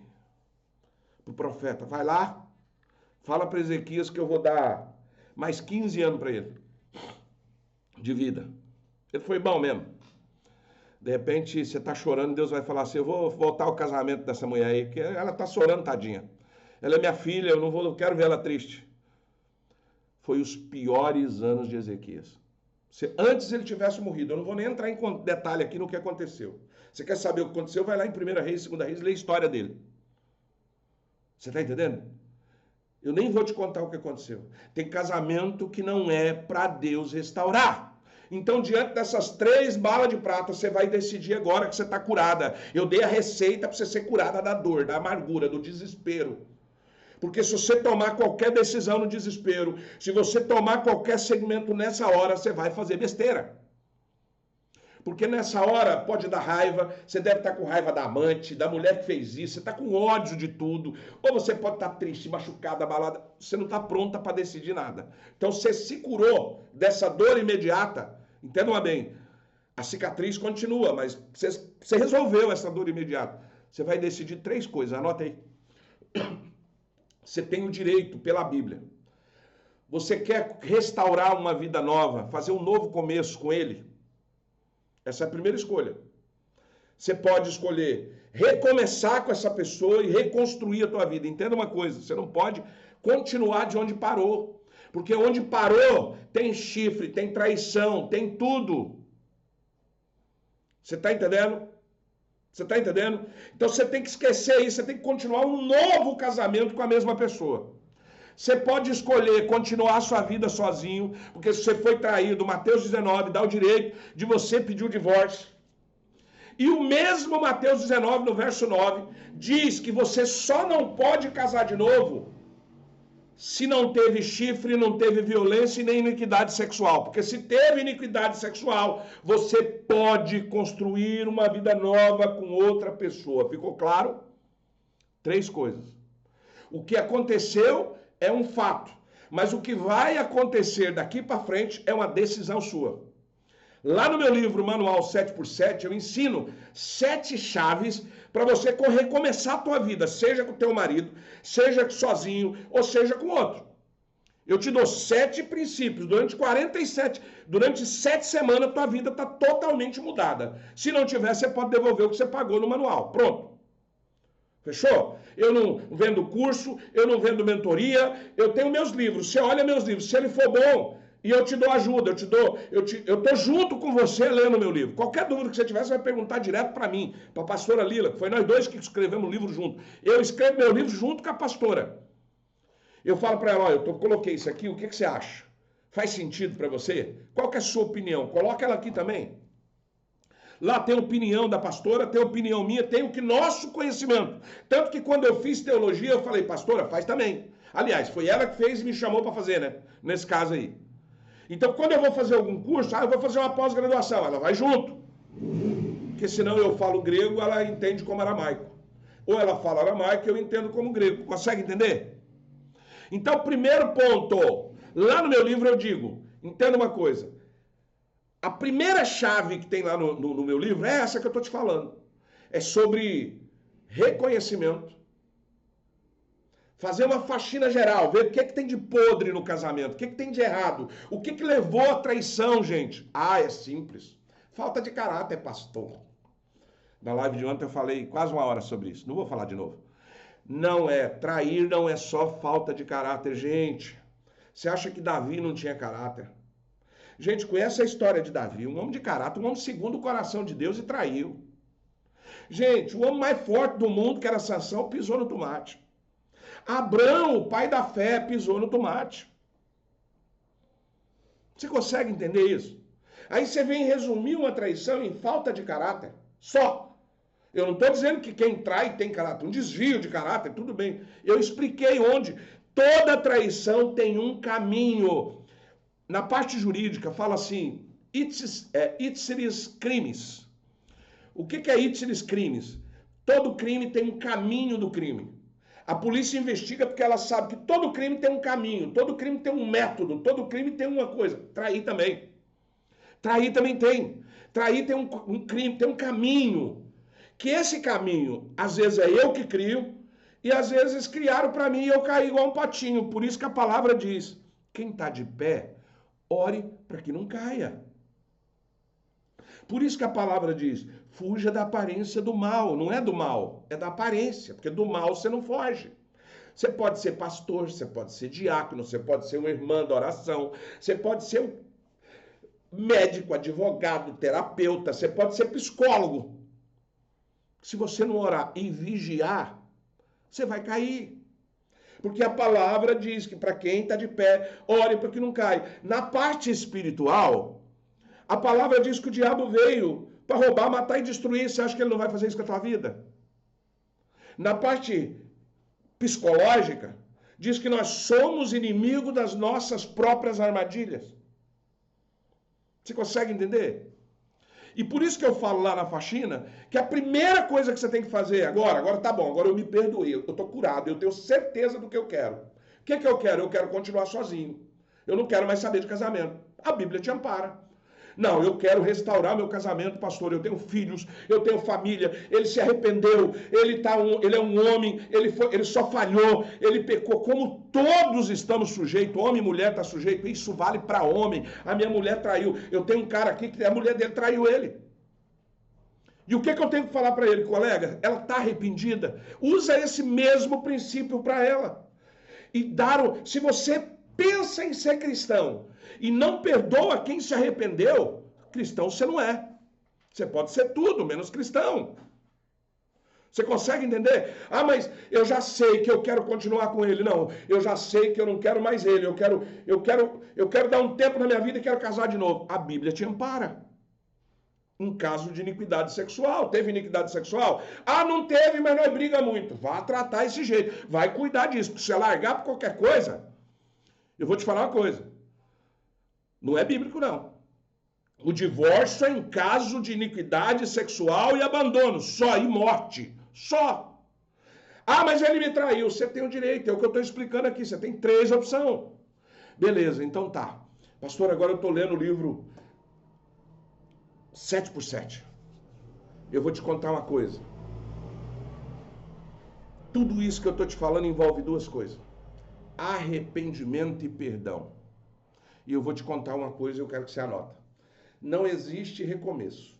[SPEAKER 1] para o profeta, vai lá, fala para Ezequias que eu vou dar mais 15 anos para ele de vida. Ele foi bom mesmo. De repente você está chorando, Deus vai falar assim, eu vou voltar ao casamento dessa mulher aí, porque ela está chorando, tadinha. Ela é minha filha, eu não quero ver ela triste. Foi os piores anos de Ezequias. Se antes ele tivesse morrido, eu não vou nem entrar em detalhe aqui no que aconteceu. Você quer saber o que aconteceu? Vai lá em 1 Reis, 2 Reis, lê a história dele. Você está entendendo? Eu nem vou te contar o que aconteceu. Tem casamento que não é para Deus restaurar. Então, diante dessas 3 balas de prata, você vai decidir agora que você está curada. Eu dei a receita para você ser curada da dor, da amargura, do desespero. Porque se você tomar qualquer decisão no desespero, se você tomar qualquer segmento nessa hora, você vai fazer besteira. Porque nessa hora pode dar raiva, você deve estar com raiva da amante, da mulher que fez isso, você está com ódio de tudo, ou você pode estar triste, machucada, abalada, você não está pronta para decidir nada. Então você se curou dessa dor imediata, entendam bem, a cicatriz continua, mas você resolveu essa dor imediata. Você vai decidir 3 coisas, anota aí. Você tem o direito, pela Bíblia. Você quer restaurar uma vida nova, fazer um novo começo com ele? Essa é a primeira escolha. Você pode escolher recomeçar com essa pessoa e reconstruir a tua vida. Entenda uma coisa, você não pode continuar de onde parou. Porque onde parou tem chifre, tem traição, tem tudo. Você está entendendo? Você está entendendo? Então você tem que esquecer isso, você tem que continuar um novo casamento com a mesma pessoa. Você pode escolher continuar a sua vida sozinho, porque se você foi traído, Mateus 19 dá o direito de você pedir o divórcio. E o mesmo Mateus 19, no verso 9, diz que você só não pode casar de novo se não teve chifre, não teve violência e nem iniquidade sexual. Porque se teve iniquidade sexual, você pode construir uma vida nova com outra pessoa. Ficou claro? 3 coisas. O que aconteceu é um fato, mas o que vai acontecer daqui para frente é uma decisão sua. Lá no meu livro, Manual 7x7, eu ensino 7 chaves para você recomeçar a tua vida, seja com o teu marido, seja sozinho ou seja com outro. Eu te dou 7 princípios, durante 7 semanas tua vida está totalmente mudada. Se não tiver, você pode devolver o que você pagou no manual. Pronto. Fechou? Eu não vendo curso, eu não vendo mentoria, eu tenho meus livros. Você olha meus livros, se ele for bom, e eu te dou ajuda, eu tô junto com você lendo meu livro. Qualquer dúvida que você tiver, você vai perguntar direto para mim, para a pastora Lila, que foi nós 2 que escrevemos o livro junto. Eu escrevo meu livro junto com a pastora. Eu falo para ela, olha, coloquei isso aqui, o que você acha? Faz sentido para você? Qual que é a sua opinião? Coloca ela aqui também. Lá tem opinião da pastora, tem opinião minha, tem o que nosso conhecimento. Tanto que quando eu fiz teologia, eu falei, pastora, faz também. Aliás, foi ela que fez e me chamou para fazer, né? Nesse caso aí. Então, quando eu vou fazer algum curso, eu vou fazer uma pós-graduação, ela vai junto. Porque senão eu falo grego, ela entende como aramaico. Ou ela fala aramaico, eu entendo como grego. Consegue entender? Então, primeiro ponto, lá no meu livro eu digo, entenda uma coisa. A primeira chave que tem lá no meu livro é essa que eu estou te falando. É sobre reconhecimento. Fazer uma faxina geral, ver o que tem de podre no casamento, o que tem de errado, o que levou à traição, gente. É simples. Falta de caráter, pastor. Na live de ontem eu falei quase 1 hora sobre isso. Não vou falar de novo. Trair não é só falta de caráter, gente. Você acha que Davi não tinha caráter? Gente, conhece a história de Davi, um homem de caráter, um homem segundo o coração de Deus e traiu. Gente, o homem mais forte do mundo, que era Sansão, pisou no tomate. Abrão, o pai da fé, pisou no tomate. Você consegue entender isso? Aí você vem resumir uma traição em falta de caráter. Só. Eu não estou dizendo que quem trai tem caráter. Um desvio de caráter, tudo bem. Eu expliquei onde. Toda traição tem um caminho. Na parte jurídica fala assim, ipsis crimes. O que é ipsis crimes? Todo crime tem um caminho do crime. A polícia investiga porque ela sabe que todo crime tem um caminho, todo crime tem um método, todo crime tem uma coisa. Trair também. Trair também tem. Trair tem um crime, tem um caminho. Que esse caminho, às vezes é eu que crio, e às vezes criaram para mim e eu caí igual um patinho. Por isso que a palavra diz, quem está de pé, ore para que não caia. Por isso que a palavra diz, fuja da aparência do mal. Não é do mal, é da aparência, porque do mal você não foge. Você pode ser pastor, você pode ser diácono, você pode ser uma irmã da oração, você pode ser um médico, advogado, terapeuta, você pode ser psicólogo. Se você não orar e vigiar, você vai cair. Porque a palavra diz que para quem está de pé, ore para que não caia. Na parte espiritual, A palavra diz que o diabo veio para roubar, matar e destruir. Você acha que ele não vai fazer isso com a tua vida? Na parte psicológica, diz que nós somos inimigos das nossas próprias armadilhas. Você consegue entender? E por isso que eu falo lá na faxina, que a primeira coisa que você tem que fazer agora tá bom, agora eu me perdoei, eu estou curado, eu tenho certeza do que eu quero. O que eu quero? Eu quero continuar sozinho. Eu não quero mais saber de casamento. A Bíblia te ampara. Não, eu quero restaurar meu casamento, pastor. Eu tenho filhos, eu tenho família. Ele se arrependeu, ele é um homem, ele só falhou, ele pecou. Como todos estamos sujeitos, homem e mulher está sujeito. Isso vale para homem. A minha mulher traiu. Eu tenho um cara aqui que a mulher dele traiu ele. E o que eu tenho que falar para ele, colega? Ela está arrependida. Usa esse mesmo princípio para ela. Se você pensa em ser cristão e não perdoa quem se arrependeu, cristão você não é. Você pode ser tudo, menos cristão. Você consegue entender? Ah, mas eu já sei que eu quero continuar com ele. Não, eu já sei que eu não quero mais ele. Eu quero dar um tempo na minha vida e quero casar de novo. A Bíblia te ampara. Em caso de iniquidade sexual. Teve iniquidade sexual? Ah, não teve, mas nós briga muito. Vá tratar esse jeito. Vai cuidar disso. Porque se você largar por qualquer coisa, eu vou te falar uma coisa. Não é bíblico, não. O divórcio é em caso de iniquidade sexual e abandono. Só. E morte. Só. Ah, mas ele me traiu. Você tem o direito. É o que eu estou explicando aqui. Você tem 3 opções. Beleza, então tá. Pastor, agora eu estou lendo o livro 7x7. Eu vou te contar uma coisa. Tudo isso que eu estou te falando envolve 2 coisas. Arrependimento e perdão. E eu vou te contar uma coisa e eu quero que você anote. Não existe recomeço.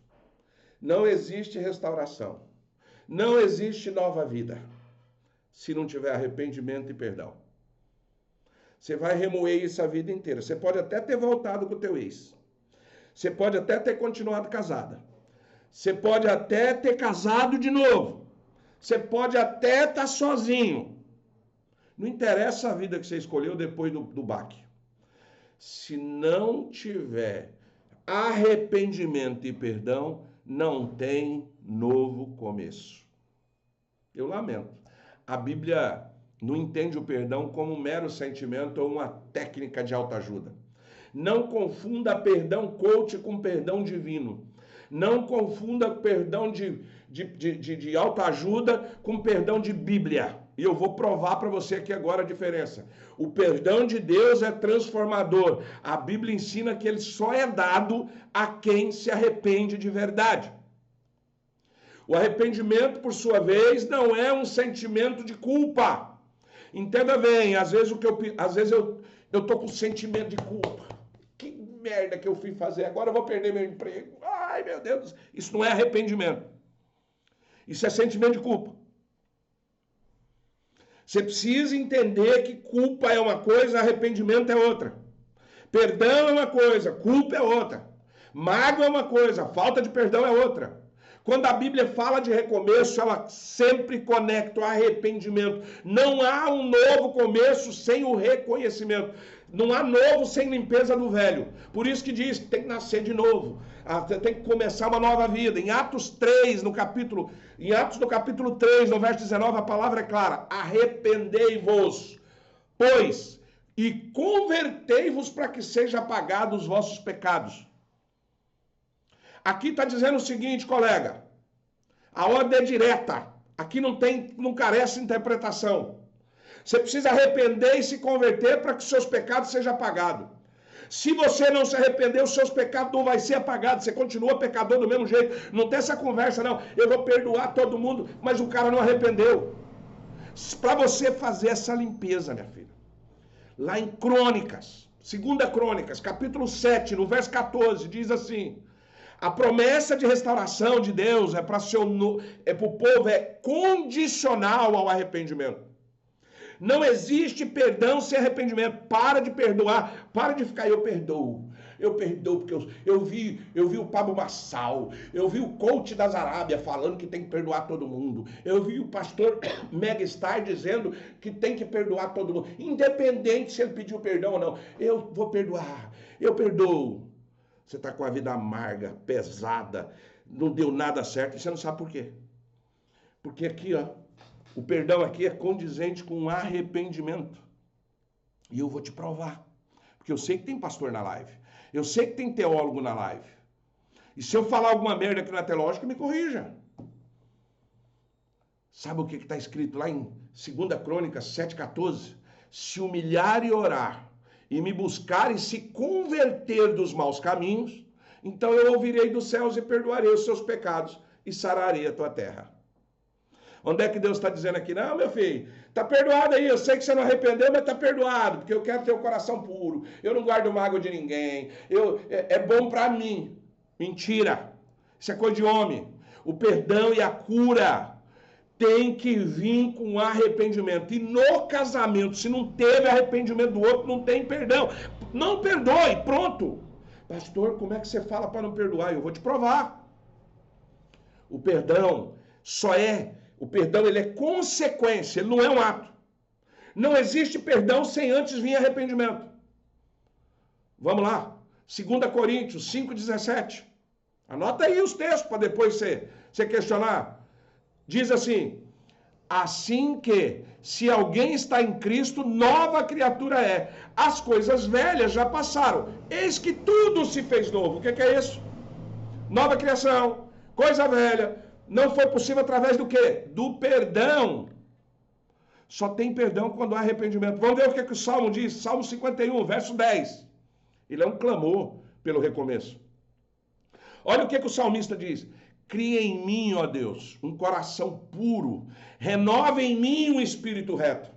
[SPEAKER 1] Não existe restauração. Não existe nova vida se não tiver arrependimento e perdão. Você vai remoer isso a vida inteira. Você pode até ter voltado com o teu ex. Você pode até ter continuado casada. Você pode até ter casado de novo. Você pode até estar sozinho. Não interessa a vida que você escolheu depois do baque. Se não tiver arrependimento e perdão, não tem novo começo. Eu lamento. A Bíblia não entende o perdão como um mero sentimento ou uma técnica de autoajuda. Não confunda perdão coach com perdão divino. Não confunda perdão de autoajuda com perdão de Bíblia. E eu vou provar para você aqui agora a diferença. O perdão de Deus é transformador. A Bíblia ensina que ele só é dado a quem se arrepende de verdade. O arrependimento, por sua vez, não é um sentimento de culpa. Entenda bem, às vezes eu tô com sentimento de culpa. Que merda que eu fui fazer, agora eu vou perder meu emprego. Ai, meu Deus, isso não é arrependimento. Isso é sentimento de culpa. Você precisa entender que culpa é uma coisa, arrependimento é outra. Perdão é uma coisa, culpa é outra. Mágoa é uma coisa, falta de perdão é outra. Quando a Bíblia fala de recomeço, ela sempre conecta o arrependimento. Não há um novo começo sem o reconhecimento. Não há novo sem limpeza do velho. Por isso que diz que tem que nascer de novo. Tem que começar uma nova vida. Em Atos 3, no capítulo 3, no verso 19, a palavra é clara. Arrependei-vos, pois, e convertei-vos para que sejam apagados os vossos pecados. Aqui está dizendo o seguinte, colega. A ordem é direta. Aqui não carece de interpretação. Você precisa arrepender e se converter para que os seus pecados sejam apagados. Se você não se arrepender, os seus pecados não vão ser apagados. Você continua pecador do mesmo jeito. Não tem essa conversa, não. Eu vou perdoar todo mundo, mas o cara não arrependeu. Para você fazer essa limpeza, minha filha. Lá em Crônicas, 2 Crônicas, capítulo 7, no verso 14, diz assim... A promessa de restauração de Deus para o povo é condicional ao arrependimento. Não existe perdão sem arrependimento. Para de perdoar, para de ficar, eu perdoo porque eu vi o Pablo Marçal, eu vi o coach das Arábias falando que tem que perdoar todo mundo, eu vi o pastor Megastar dizendo que tem que perdoar todo mundo, independente se ele pediu perdão ou não. Eu vou perdoar, eu perdoo. Você está com a vida amarga, pesada, não deu nada certo e você não sabe por quê. Porque aqui, ó, o perdão aqui é condizente com arrependimento. E eu vou te provar. Porque eu sei que tem pastor na live. Eu sei que tem teólogo na live. E se eu falar alguma merda aqui na teológica, me corrija. Sabe o que está escrito lá em 2 Crônicas 7,14? Se humilhar e orar, e me buscar e se converter dos maus caminhos, então eu ouvirei dos céus e perdoarei os seus pecados e sararei a tua terra. Onde é que Deus está dizendo aqui? Não, meu filho, está perdoado aí, eu sei que você não arrependeu, mas está perdoado, porque eu quero ter o coração puro, eu não guardo mágoa de ninguém, é bom para mim. Mentira, isso é coisa de homem. O perdão e a cura tem que vir com arrependimento. E no casamento, se não teve arrependimento do outro, não tem perdão. Não perdoe, pronto. Pastor, como é que você fala para não perdoar? Eu vou te provar. O perdão ele é consequência, ele não é um ato. Não existe perdão sem antes vir arrependimento. Vamos lá. 2 Coríntios 5,17. Anota aí os textos para depois você questionar. Diz assim: assim que, se alguém está em Cristo, nova criatura é. As coisas velhas já passaram. Eis que tudo se fez novo. O que é isso? Nova criação, coisa velha. Não foi possível através do quê? Do perdão. Só tem perdão quando há arrependimento. Vamos ver o que o Salmo diz. Salmo 51, verso 10. Ele é um clamor pelo recomeço. Olha o que o salmista diz. Cria em mim, ó Deus, um coração puro. Renova em mim um espírito reto.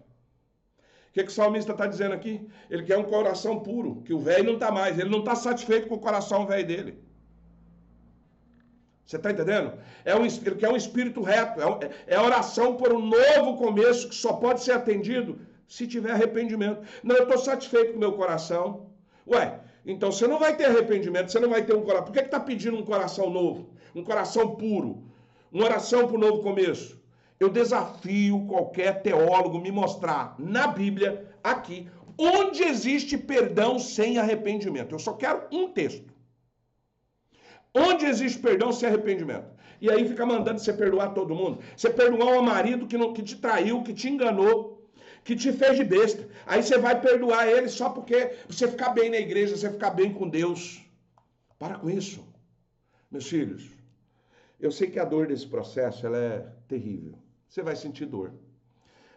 [SPEAKER 1] O que o salmista está dizendo aqui? Ele quer um coração puro, que o velho não está mais. Ele não está satisfeito com o coração velho dele. Você está entendendo? Ele quer um espírito reto. É oração por um novo começo que só pode ser atendido se tiver arrependimento. Não, eu estou satisfeito com o meu coração. Ué, então você não vai ter arrependimento, você não vai ter um coração. Por que está pedindo um coração novo? Um coração puro? Uma oração para o novo começo? Eu desafio qualquer teólogo me mostrar na Bíblia, aqui, onde existe perdão sem arrependimento. Eu só quero um texto. Onde existe perdão sem arrependimento? E aí fica mandando você perdoar todo mundo. Você perdoar um marido que te traiu, que te enganou, que te fez de besta. Aí você vai perdoar ele só porque você ficar bem na igreja, você ficar bem com Deus. Para com isso. Meus filhos, eu sei que a dor desse processo ela é terrível. Você vai sentir dor.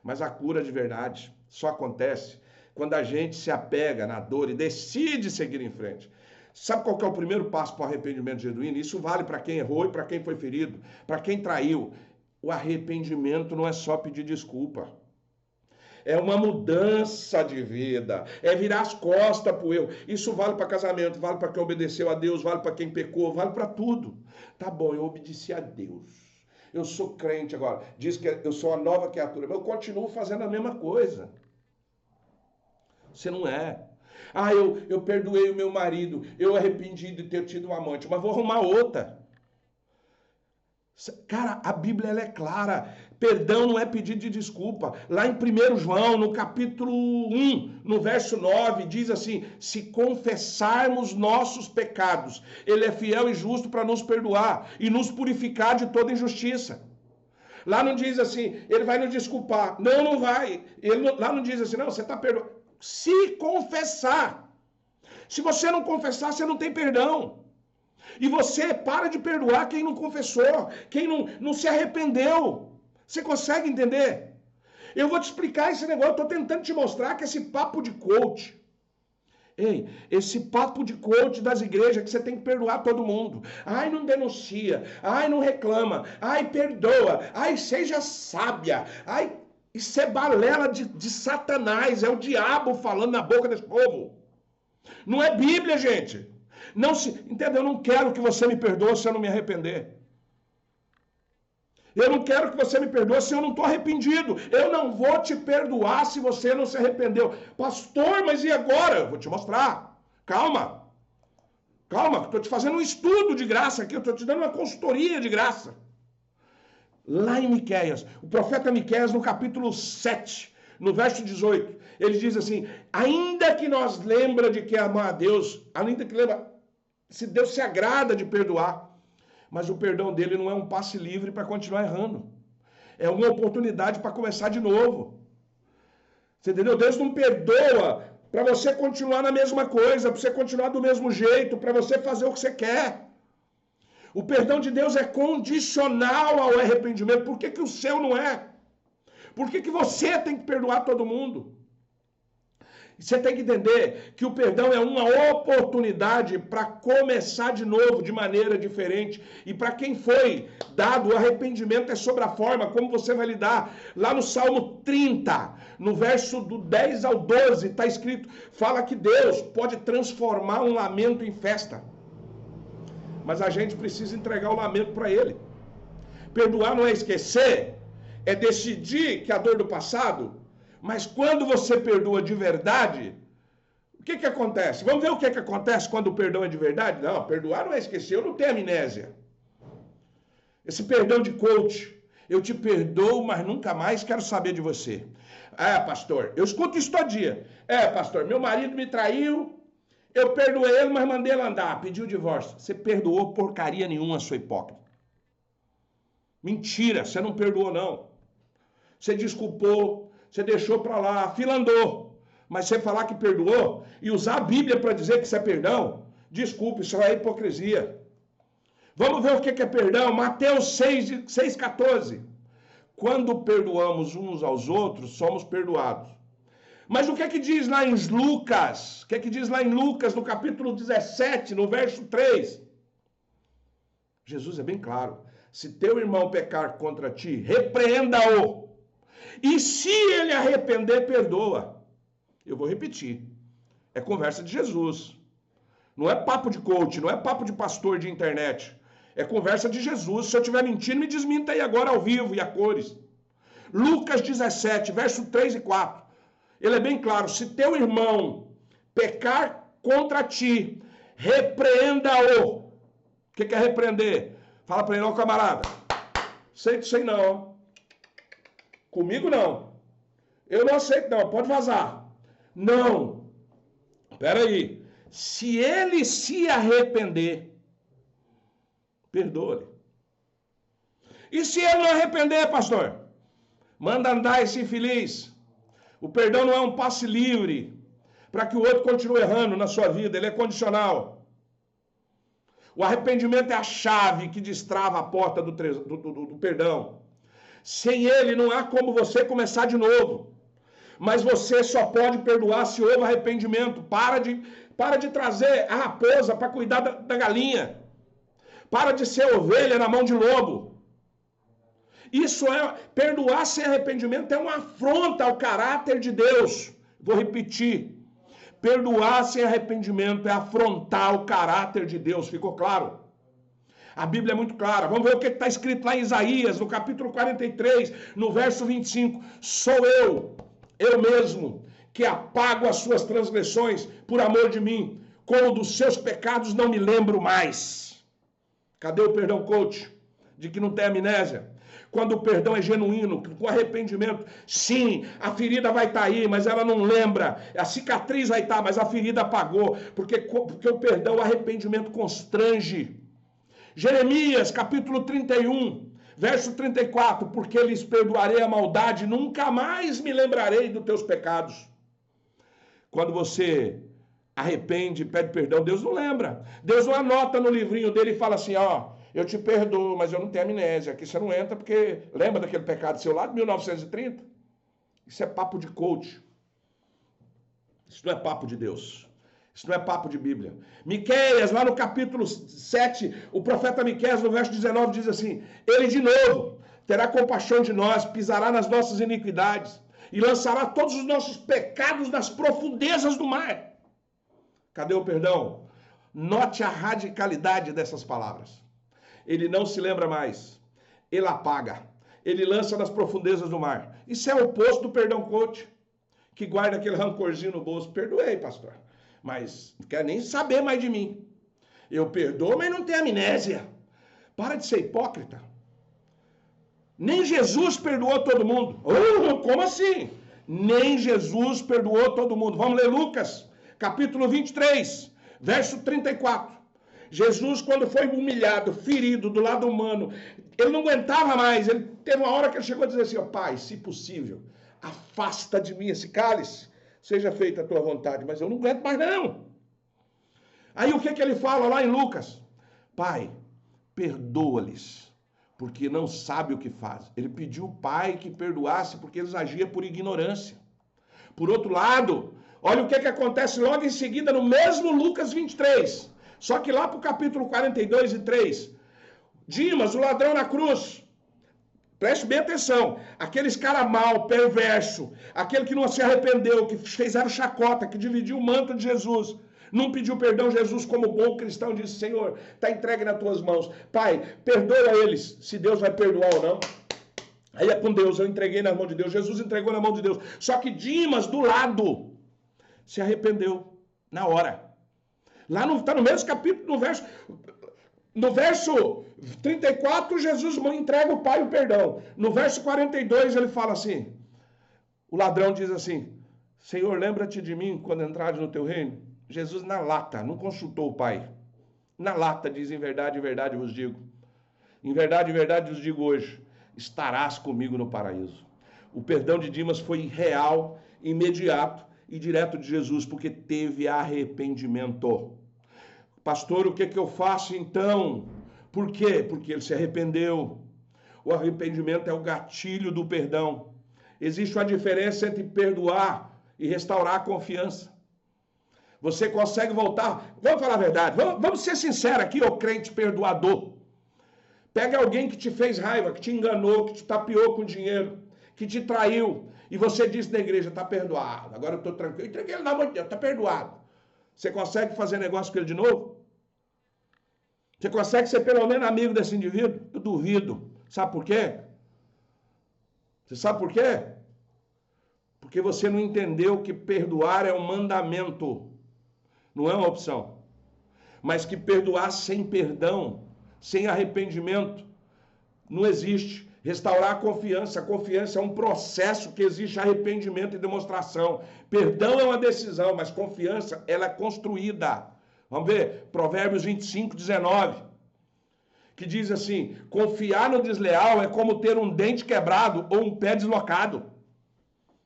[SPEAKER 1] Mas a cura de verdade só acontece quando a gente se apega na dor e decide seguir em frente. Sabe qual que é o primeiro passo para o arrependimento genuíno? Isso vale para quem errou e para quem foi ferido, para quem traiu. O arrependimento não é só pedir desculpa. É uma mudança de vida. É virar as costas para o eu. Isso vale para casamento, vale para quem obedeceu a Deus, vale para quem pecou, vale para tudo. Tá bom, eu obedeci a Deus. Eu sou crente agora. Diz que eu sou uma nova criatura, mas eu continuo fazendo a mesma coisa. Você não é. Ah, eu perdoei o meu marido, eu arrependi de ter tido um amante, mas vou arrumar outra. Cara, a Bíblia ela é clara. Perdão não é pedido de desculpa. Lá em 1 João, no capítulo 1, no verso 9, diz assim: se confessarmos nossos pecados, Ele é fiel e justo para nos perdoar e nos purificar de toda injustiça. Lá não diz assim, Ele vai nos desculpar. Não, não vai. Lá não diz assim, não, você está perdoado. Se confessar. Se você não confessar, você não tem perdão. E você para de perdoar quem não confessou, quem não se arrependeu. Você consegue entender? Eu vou te explicar esse negócio, eu estou tentando te mostrar que esse papo de coach, esse papo de coach das igrejas que você tem que perdoar todo mundo. Ai, não denuncia. Ai, não reclama. Ai, perdoa. Ai, seja sábia. Ai, isso é balela de Satanás, é o diabo falando na boca desse povo. Não é Bíblia, gente. Entendeu? Eu não quero que você me perdoe se eu não me arrepender. Eu não quero que você me perdoe se eu não estou arrependido. Eu não vou te perdoar se você não se arrependeu. Pastor, mas e agora? Eu vou te mostrar. Calma. Calma, estou te fazendo um estudo de graça aqui, eu estou te dando uma consultoria de graça. Lá em Miqueias, o profeta Miqueias, no capítulo 7, no verso 18, ele diz assim: ainda que nós lembra de que amar a Deus, ainda que lembra, se Deus se agrada de perdoar. Mas o perdão dele não é um passe livre para continuar errando. É uma oportunidade para começar de novo. Você entendeu? Deus não perdoa para você continuar na mesma coisa, para você continuar do mesmo jeito, para você fazer o que você quer. O perdão de Deus é condicional ao arrependimento. Por que o seu não é? Por que você tem que perdoar todo mundo? Você tem que entender que o perdão é uma oportunidade para começar de novo, de maneira diferente. E para quem foi dado o arrependimento é sobre a forma como você vai lidar. Lá no Salmo 30, no verso do 10 ao 12, está escrito, fala que Deus pode transformar um lamento em festa. Mas a gente precisa entregar o lamento para Ele. Perdoar não é esquecer, é decidir que a dor do passado... Mas quando você perdoa de verdade, o que acontece? Vamos ver o que acontece quando o perdão é de verdade? Não, perdoar não é esquecer, eu não tenho amnésia. Esse perdão de coach, eu te perdoo, mas nunca mais quero saber de você. Pastor, eu escuto isso todo dia. Pastor, meu marido me traiu, eu perdoei ele, mas mandei ele andar, pediu o divórcio. Você perdoou porcaria nenhuma, sua hipócrita. Mentira, você não perdoou não. Você desculpou, você deixou para lá, a fila andou. Mas você falar que perdoou e usar a Bíblia para dizer que isso é perdão, desculpe, isso é hipocrisia. Vamos ver o que é perdão. Mateus 6,14. Quando perdoamos uns aos outros, somos perdoados. Mas o que é que diz lá em Lucas? O que é que diz lá em Lucas, no capítulo 17, no verso 3? Jesus é bem claro. Se teu irmão pecar contra ti, repreenda-o. E se ele arrepender, perdoa. Eu vou repetir. É conversa de Jesus. Não é papo de coach, não é papo de pastor de internet. É conversa de Jesus. Se eu estiver mentindo, me desminta aí agora ao vivo e a cores. Lucas 17, verso 3 e 4. Ele é bem claro. Se teu irmão pecar contra ti, repreenda-o. O que é repreender? Fala para ele, ó camarada. Sei não. Comigo não. Eu não aceito não, pode vazar. Não. Espera aí. Se ele se arrepender, perdoe. E se ele não arrepender, pastor? Manda andar esse infeliz. O perdão não é um passe livre para que o outro continue errando na sua vida, ele é condicional. O arrependimento é a chave que destrava a porta do perdão. Sem ele não há como você começar de novo. Mas você só pode perdoar se houve arrependimento. Para de trazer a raposa para cuidar da galinha. Para de ser ovelha na mão de lobo. Perdoar sem arrependimento é uma afronta ao caráter de Deus. Vou repetir. Perdoar sem arrependimento é afrontar o caráter de Deus. Ficou claro? A Bíblia é muito clara. Vamos ver o que está escrito lá em Isaías, no capítulo 43, no verso 25. Sou eu mesmo, que apago as suas transgressões por amor de mim. Como dos seus pecados não me lembro mais. Cadê o perdão, coach? De que não tem amnésia? Quando o perdão é genuíno, com arrependimento, sim, a ferida vai estar aí, mas ela não lembra. A cicatriz vai estar, mas a ferida apagou. Porque o perdão, o arrependimento constrange. Jeremias, capítulo 31, verso 34, porque lhes perdoarei a maldade, nunca mais me lembrarei dos teus pecados. Quando você arrepende, pede perdão, Deus não lembra. Deus não anota no livrinho dele e fala assim, eu te perdoo, mas eu não tenho amnésia. Aqui você não entra porque lembra daquele pecado seu lá de 1930? Isso é papo de coach. Isso não é papo de Deus. Isso não é papo de Bíblia. Miqueias, lá no capítulo 7, o profeta Miqueias, no verso 19, diz assim, ele de novo terá compaixão de nós, pisará nas nossas iniquidades e lançará todos os nossos pecados nas profundezas do mar. Cadê o perdão? Note a radicalidade dessas palavras. Ele não se lembra mais. Ele apaga. Ele lança nas profundezas do mar. Isso é o oposto do perdão coach, que guarda aquele rancorzinho no bolso. Perdoei, pastor, mas não quer nem saber mais de mim. Eu perdoo, mas não tenho amnésia. Para de ser hipócrita. Nem Jesus perdoou todo mundo. Como assim? Nem Jesus perdoou todo mundo. Vamos ler Lucas, capítulo 23, verso 34. Jesus, quando foi humilhado, ferido do lado humano, ele não aguentava mais. Ele teve uma hora que ele chegou a dizer assim, ó, Pai, se possível, afasta de mim esse cálice, seja feita a tua vontade, mas eu não aguento mais não. Aí o que ele fala lá em Lucas? Pai, perdoa-lhes, porque não sabe o que faz. Ele pediu ao Pai que perdoasse, porque eles agiam por ignorância. Por outro lado, olha o que acontece logo em seguida no mesmo Lucas 23. Só que lá para o capítulo 42 e 3. Dimas, o ladrão na cruz. Preste bem atenção. Aqueles cara mal, perverso, aquele que não se arrependeu, que fizeram chacota, que dividiu o manto de Jesus, não pediu perdão. Jesus, como bom cristão, disse, Senhor, está entregue nas tuas mãos. Pai, perdoa eles, se Deus vai perdoar ou não. Aí é com Deus, eu entreguei na mão de Deus. Jesus entregou na mão de Deus. Só que Dimas, do lado, se arrependeu na hora. Lá está no mesmo capítulo, no verso 34, Jesus entrega o Pai o perdão. No verso 42, ele fala assim, o ladrão diz assim, Senhor, lembra-te de mim quando entrares no teu reino? Jesus na lata, não consultou o Pai. Na lata diz, em verdade vos digo. Em verdade vos digo hoje, estarás comigo no paraíso. O perdão de Dimas foi real, imediato e direto de Jesus, porque teve arrependimento. Pastor, o que eu faço então? Por quê? Porque ele se arrependeu. O arrependimento é o gatilho do perdão. Existe uma diferença entre perdoar e restaurar a confiança. Você consegue voltar? Vamos falar a verdade. Vamos ser sinceros aqui, ô crente perdoador. Pega alguém que te fez raiva, que te enganou, que te tapeou com dinheiro, que te traiu, e você disse na igreja, está perdoado, agora eu estou tranquilo. Eu entreguei ele na mão de Deus, está perdoado. Você consegue fazer negócio com ele de novo? Você consegue ser pelo menos amigo desse indivíduo? Eu duvido. Sabe por quê? Você sabe por quê? Porque você não entendeu que perdoar é um mandamento, não é uma opção. Mas que perdoar sem perdão, sem arrependimento, não existe. Restaurar a confiança. A confiança é um processo que existe arrependimento e demonstração. Perdão é uma decisão, mas confiança, ela é construída. Vamos ver, Provérbios 25, 19, que diz assim, confiar no desleal é como ter um dente quebrado ou um pé deslocado.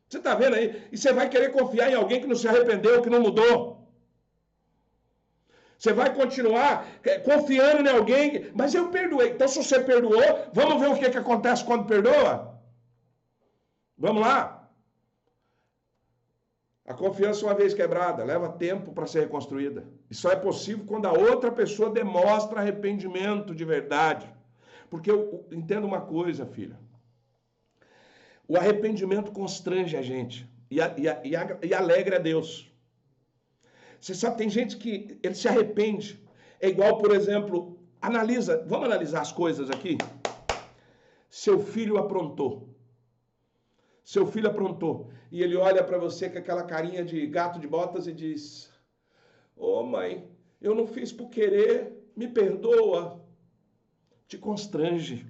[SPEAKER 1] Você está vendo aí? E você vai querer confiar em alguém que não se arrependeu, que não mudou. Você vai continuar confiando em alguém, mas eu perdoei. Então, se você perdoou, vamos ver o que acontece quando perdoa? Vamos lá? A confiança, uma vez quebrada, leva tempo para ser reconstruída. E só é possível quando a outra pessoa demonstra arrependimento de verdade. Porque eu entendo uma coisa, filha. O arrependimento constrange a gente e alegra a Deus. Você sabe, tem gente que ele se arrepende. É igual, por exemplo, vamos analisar as coisas aqui? Seu filho aprontou. Seu filho aprontou. E ele olha para você com aquela carinha de gato de botas e diz, ô mãe, eu não fiz por querer, me perdoa. Te constrange.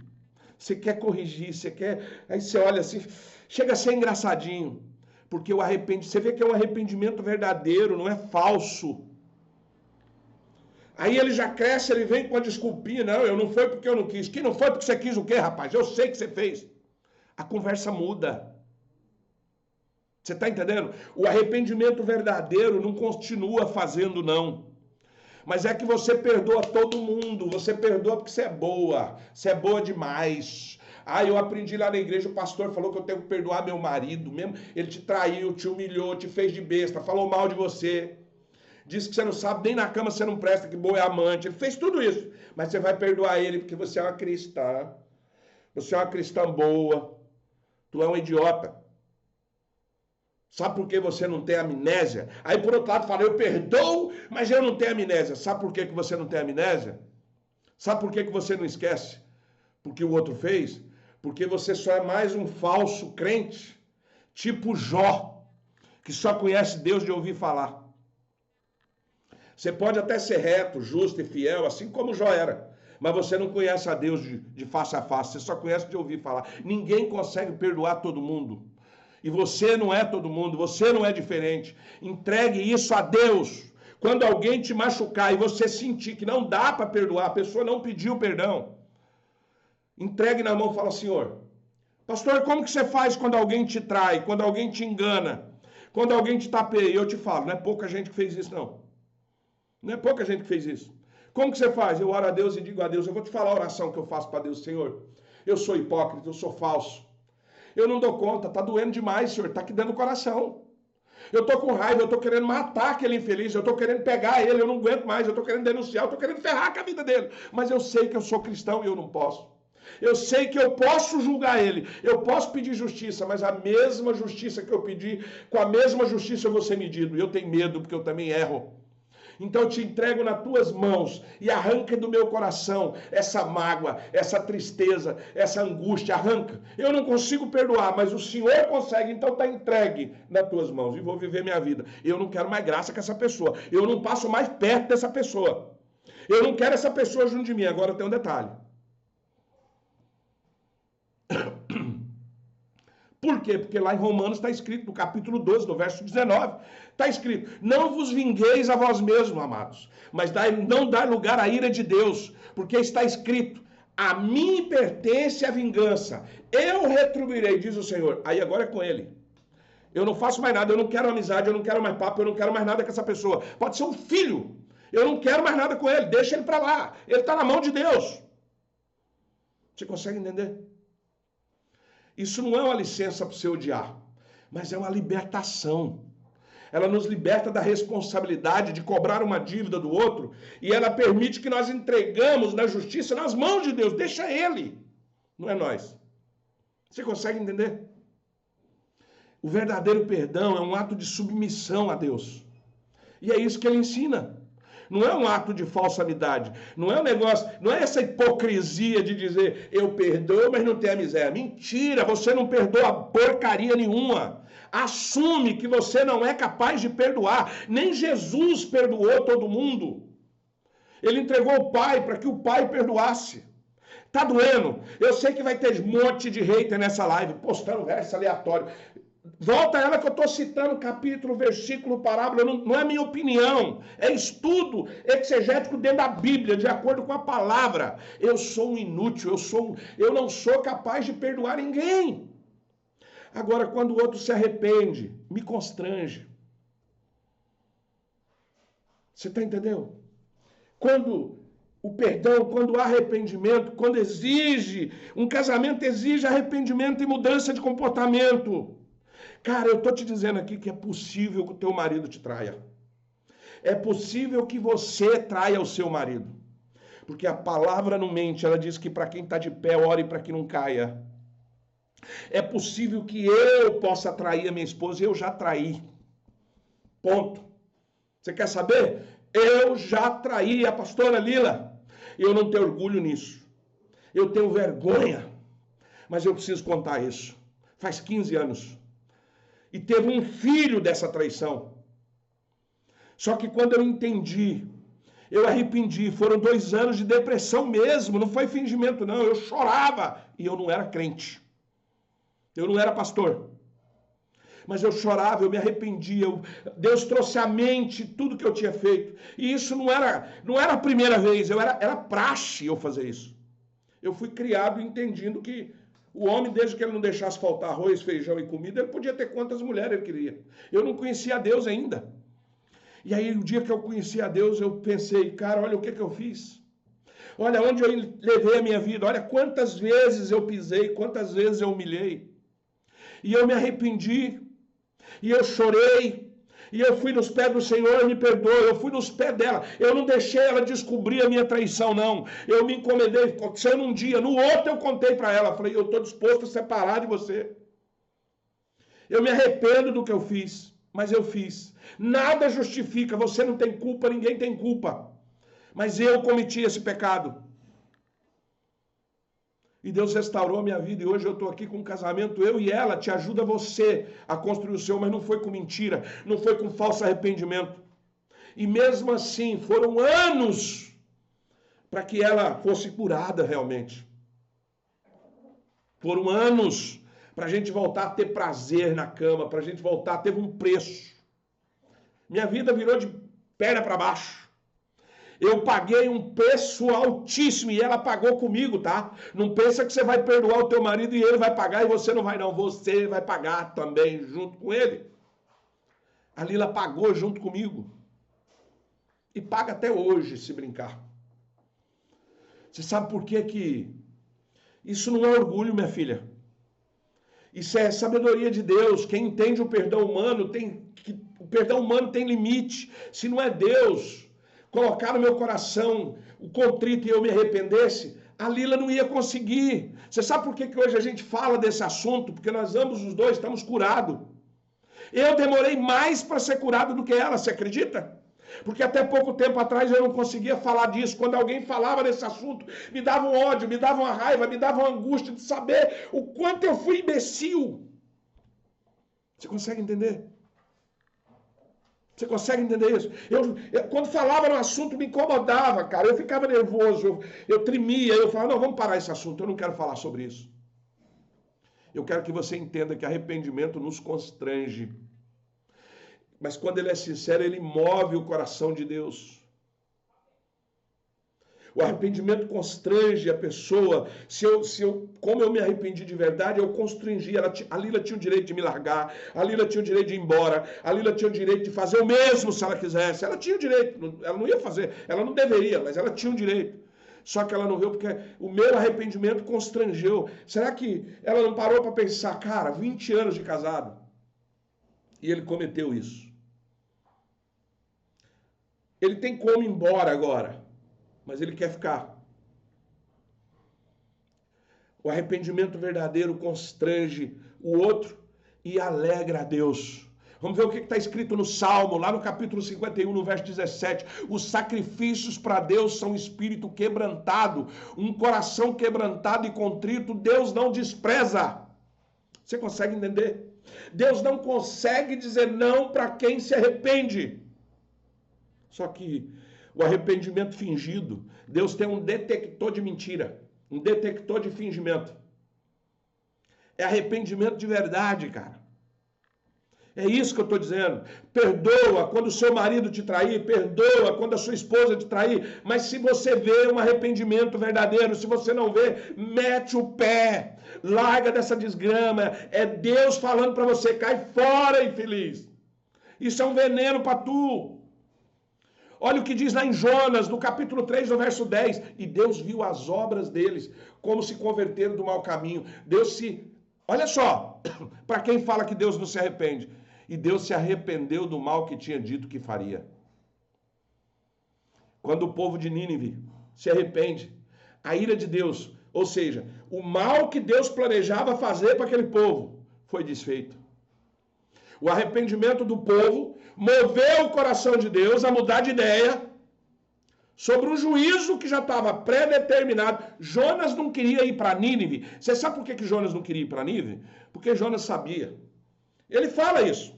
[SPEAKER 1] Você quer corrigir, você quer... Aí você olha assim, chega a ser engraçadinho. Porque o arrependimento, você vê que é um arrependimento verdadeiro, não é falso. Aí ele já cresce, ele vem com a desculpinha, não, eu não foi porque eu não quis. Que não foi porque você quis o quê, rapaz? Eu sei que você fez. A conversa muda. Você está entendendo? O arrependimento verdadeiro não continua fazendo, não. Mas é que você perdoa todo mundo, você perdoa porque você é boa demais. Ah, eu aprendi lá na igreja, o pastor falou que eu tenho que perdoar meu marido mesmo. Ele te traiu, te humilhou, te fez de besta, falou mal de você. Disse que você não sabe, nem na cama você não presta, que boa é amante. Ele fez tudo isso. Mas você vai perdoar ele porque você é uma cristã. Você é uma cristã boa. Tu é um idiota. Sabe por que você não tem amnésia? Aí por outro lado fala, eu perdoo, mas eu não tenho amnésia. Sabe por que você não tem amnésia? Sabe por que você não esquece? Porque o outro fez? Porque você só é mais um falso crente, tipo Jó, que só conhece Deus de ouvir falar. Você pode até ser reto, justo e fiel, assim como Jó era, mas você não conhece a Deus de face a face, você só conhece de ouvir falar. Ninguém consegue perdoar todo mundo. E você não é todo mundo, você não é diferente. Entregue isso a Deus. Quando alguém te machucar e você sentir que não dá para perdoar, a pessoa não pediu perdão, entregue na mão e fala, Senhor, pastor, como que você faz quando alguém te trai, quando alguém te engana, quando alguém te tapeia? E eu te falo, não é pouca gente que fez isso, não. Não é pouca gente que fez isso. Como que você faz? Eu oro a Deus e digo a Deus, eu vou te falar a oração que eu faço para Deus, Senhor, eu sou hipócrita, eu sou falso. Eu não dou conta, tá doendo demais, Senhor, tá aqui dentro do coração. Eu tô com raiva, eu tô querendo matar aquele infeliz, eu tô querendo pegar ele, eu não aguento mais, eu tô querendo denunciar, eu tô querendo ferrar com a vida dele. Mas eu sei que eu sou cristão e eu não posso. Eu sei que eu posso julgar ele, eu posso pedir justiça, mas a mesma justiça que eu pedi, com a mesma justiça eu vou ser medido. E eu tenho medo, porque eu também erro. Então eu te entrego nas tuas mãos e arranca do meu coração essa mágoa, essa tristeza, essa angústia, arranca. Eu não consigo perdoar, mas o Senhor consegue, então está entregue nas tuas mãos e vou viver minha vida. Eu não quero mais graça com essa pessoa, eu não passo mais perto dessa pessoa. Eu não quero essa pessoa junto de mim. Agora tem um detalhe. Por quê? Porque lá em Romanos está escrito, no capítulo 12, no verso 19, está escrito, não vos vingueis a vós mesmos, amados, mas não dá lugar à ira de Deus, porque está escrito, a mim pertence a vingança, eu retribuirei, diz o Senhor. Aí agora é com ele. Eu não faço mais nada, eu não quero amizade, eu não quero mais papo, eu não quero mais nada com essa pessoa. Pode ser um filho, eu não quero mais nada com ele, deixa ele para lá, ele está na mão de Deus. Você consegue entender? Isso não é uma licença para você odiar, mas é uma libertação. Ela nos liberta da responsabilidade de cobrar uma dívida do outro e ela permite que nós entregamos na justiça nas mãos de Deus. Deixa ele, não é nós. Você consegue entender? O verdadeiro perdão é um ato de submissão a Deus. E é isso que ele ensina. Não é um ato de falsidade, não é um negócio, não é essa hipocrisia de dizer eu perdoo, mas não tenho a miséria. Mentira, você não perdoa porcaria nenhuma. Assume que você não é capaz de perdoar. Nem Jesus perdoou todo mundo. Ele entregou o Pai para que o Pai perdoasse. Tá doendo? Eu sei que vai ter um monte de hater nessa live, postando verso aleatório. Volta ela que eu estou citando capítulo, versículo, parábola, não é minha opinião, é estudo exegético dentro da Bíblia, de acordo com a palavra. Eu sou um inútil, eu não sou capaz de perdoar ninguém. Agora, quando o outro se arrepende, me constrange. Você está entendendo? Quando o perdão, quando há arrependimento, quando exige, um casamento exige arrependimento e mudança de comportamento. Cara, eu estou te dizendo aqui que é possível que o teu marido te traia. É possível que você traia o seu marido. Porque a palavra não mente, ela diz que para quem está de pé, ore para que não caia. É possível que eu possa trair a minha esposa e eu já traí. Ponto. Você quer saber? Eu já traí a pastora Lila. Eu não tenho orgulho nisso. Eu tenho vergonha. Mas eu preciso contar isso. Faz 15 anos. E teve um filho dessa traição. Só que quando eu entendi, eu arrependi. Foram 2 anos de depressão mesmo, não foi fingimento não. Eu chorava e eu não era crente. Eu não era pastor. Mas eu chorava, eu me arrependia. Deus trouxe à mente tudo que eu tinha feito. E isso não era a primeira vez, era praxe eu fazer isso. Eu fui criado entendendo que o homem, desde que ele não deixasse faltar arroz, feijão e comida, ele podia ter quantas mulheres ele queria. Eu não conhecia a Deus ainda. E aí, o dia que eu conheci a Deus, eu pensei, cara, olha o que eu fiz. Olha onde eu levei a minha vida. Olha quantas vezes eu pisei, quantas vezes eu humilhei. E eu me arrependi. E eu chorei. E eu fui nos pés do Senhor, me perdoa. Eu fui nos pés dela. Eu não deixei ela descobrir a minha traição, não. Eu me encomendei. Aconteceu num dia. No outro eu contei para ela. Falei, eu estou disposto a separar de você. Eu me arrependo do que eu fiz. Mas eu fiz. Nada justifica. Você não tem culpa, ninguém tem culpa. Mas eu cometi esse pecado. E Deus restaurou a minha vida e hoje eu estou aqui com um casamento, eu e ela, te ajuda você a construir o seu, mas não foi com mentira, não foi com falso arrependimento. E mesmo assim, foram anos para que ela fosse curada realmente. Foram anos para a gente voltar a ter prazer na cama, para a gente voltar, teve um preço. Minha vida virou de perna para baixo. Eu paguei um preço altíssimo e ela pagou comigo, tá? Não pensa que você vai perdoar o teu marido e ele vai pagar e você não vai, não. Você vai pagar também junto com ele. A Lila pagou junto comigo. E paga até hoje, se brincar. Você sabe por que que... Isso não é orgulho, minha filha. Isso é sabedoria de Deus. Quem entende o perdão humano o perdão humano tem limite. Se não é Deus colocar no meu coração o contrito e eu me arrependesse, a Lila não ia conseguir. Você sabe por que que hoje a gente fala desse assunto? Porque nós ambos os dois estamos curados. Eu demorei mais para ser curado do que ela, você acredita? Porque até pouco tempo atrás eu não conseguia falar disso. Quando alguém falava desse assunto, me dava um ódio, me dava uma raiva, me dava uma angústia de saber o quanto eu fui imbecil. Você consegue entender? Você consegue entender isso? Quando falava no assunto, me incomodava, cara. Eu ficava nervoso, eu tremia, eu falava, não, vamos parar esse assunto, eu não quero falar sobre isso. Eu quero que você entenda que arrependimento nos constrange. Mas quando ele é sincero, ele move o coração de Deus. O arrependimento constrange a pessoa. Como eu me arrependi de verdade, eu constrangi. A Lila tinha o direito de me largar. A Lila tinha o direito de ir embora. A Lila tinha o direito de fazer o mesmo se ela quisesse. Ela tinha o direito. Ela não ia fazer. Ela não deveria, mas ela tinha o direito. Só que ela não veio porque o meu arrependimento constrangeu. Será que ela não parou para pensar, cara, 20 anos de casado. E ele cometeu isso. Ele tem como ir embora agora. Mas ele quer ficar. O arrependimento verdadeiro constrange o outro e alegra a Deus. Vamos ver o que está escrito no Salmo, lá no capítulo 51, no verso 17. Os sacrifícios para Deus são espírito quebrantado, um coração quebrantado e contrito, Deus não despreza. Você consegue entender? Deus não consegue dizer não para quem se arrepende. Só que o arrependimento fingido, Deus tem um detector de mentira, um detector de fingimento. É arrependimento de verdade, cara. É isso que eu estou dizendo. Perdoa quando o seu marido te trair, perdoa quando a sua esposa te trair, mas se você vê um arrependimento verdadeiro, se você não vê, mete o pé, larga dessa desgrama. É Deus falando para você, cai fora, infeliz. Isso é um veneno para tu. Olha o que diz lá em Jonas, no capítulo 3, no verso 10. E Deus viu as obras deles, como se converteram do mau caminho. Olha só, para quem fala que Deus não se arrepende. E Deus se arrependeu do mal que tinha dito que faria. Quando o povo de Nínive se arrepende, a ira de Deus, ou seja, o mal que Deus planejava fazer para aquele povo, foi desfeito. O arrependimento do povo moveu o coração de Deus a mudar de ideia sobre um juízo que já estava pré-determinado. Jonas não queria ir para Nínive. Você sabe por que Jonas não queria ir para Nínive? Porque Jonas sabia. Ele fala isso.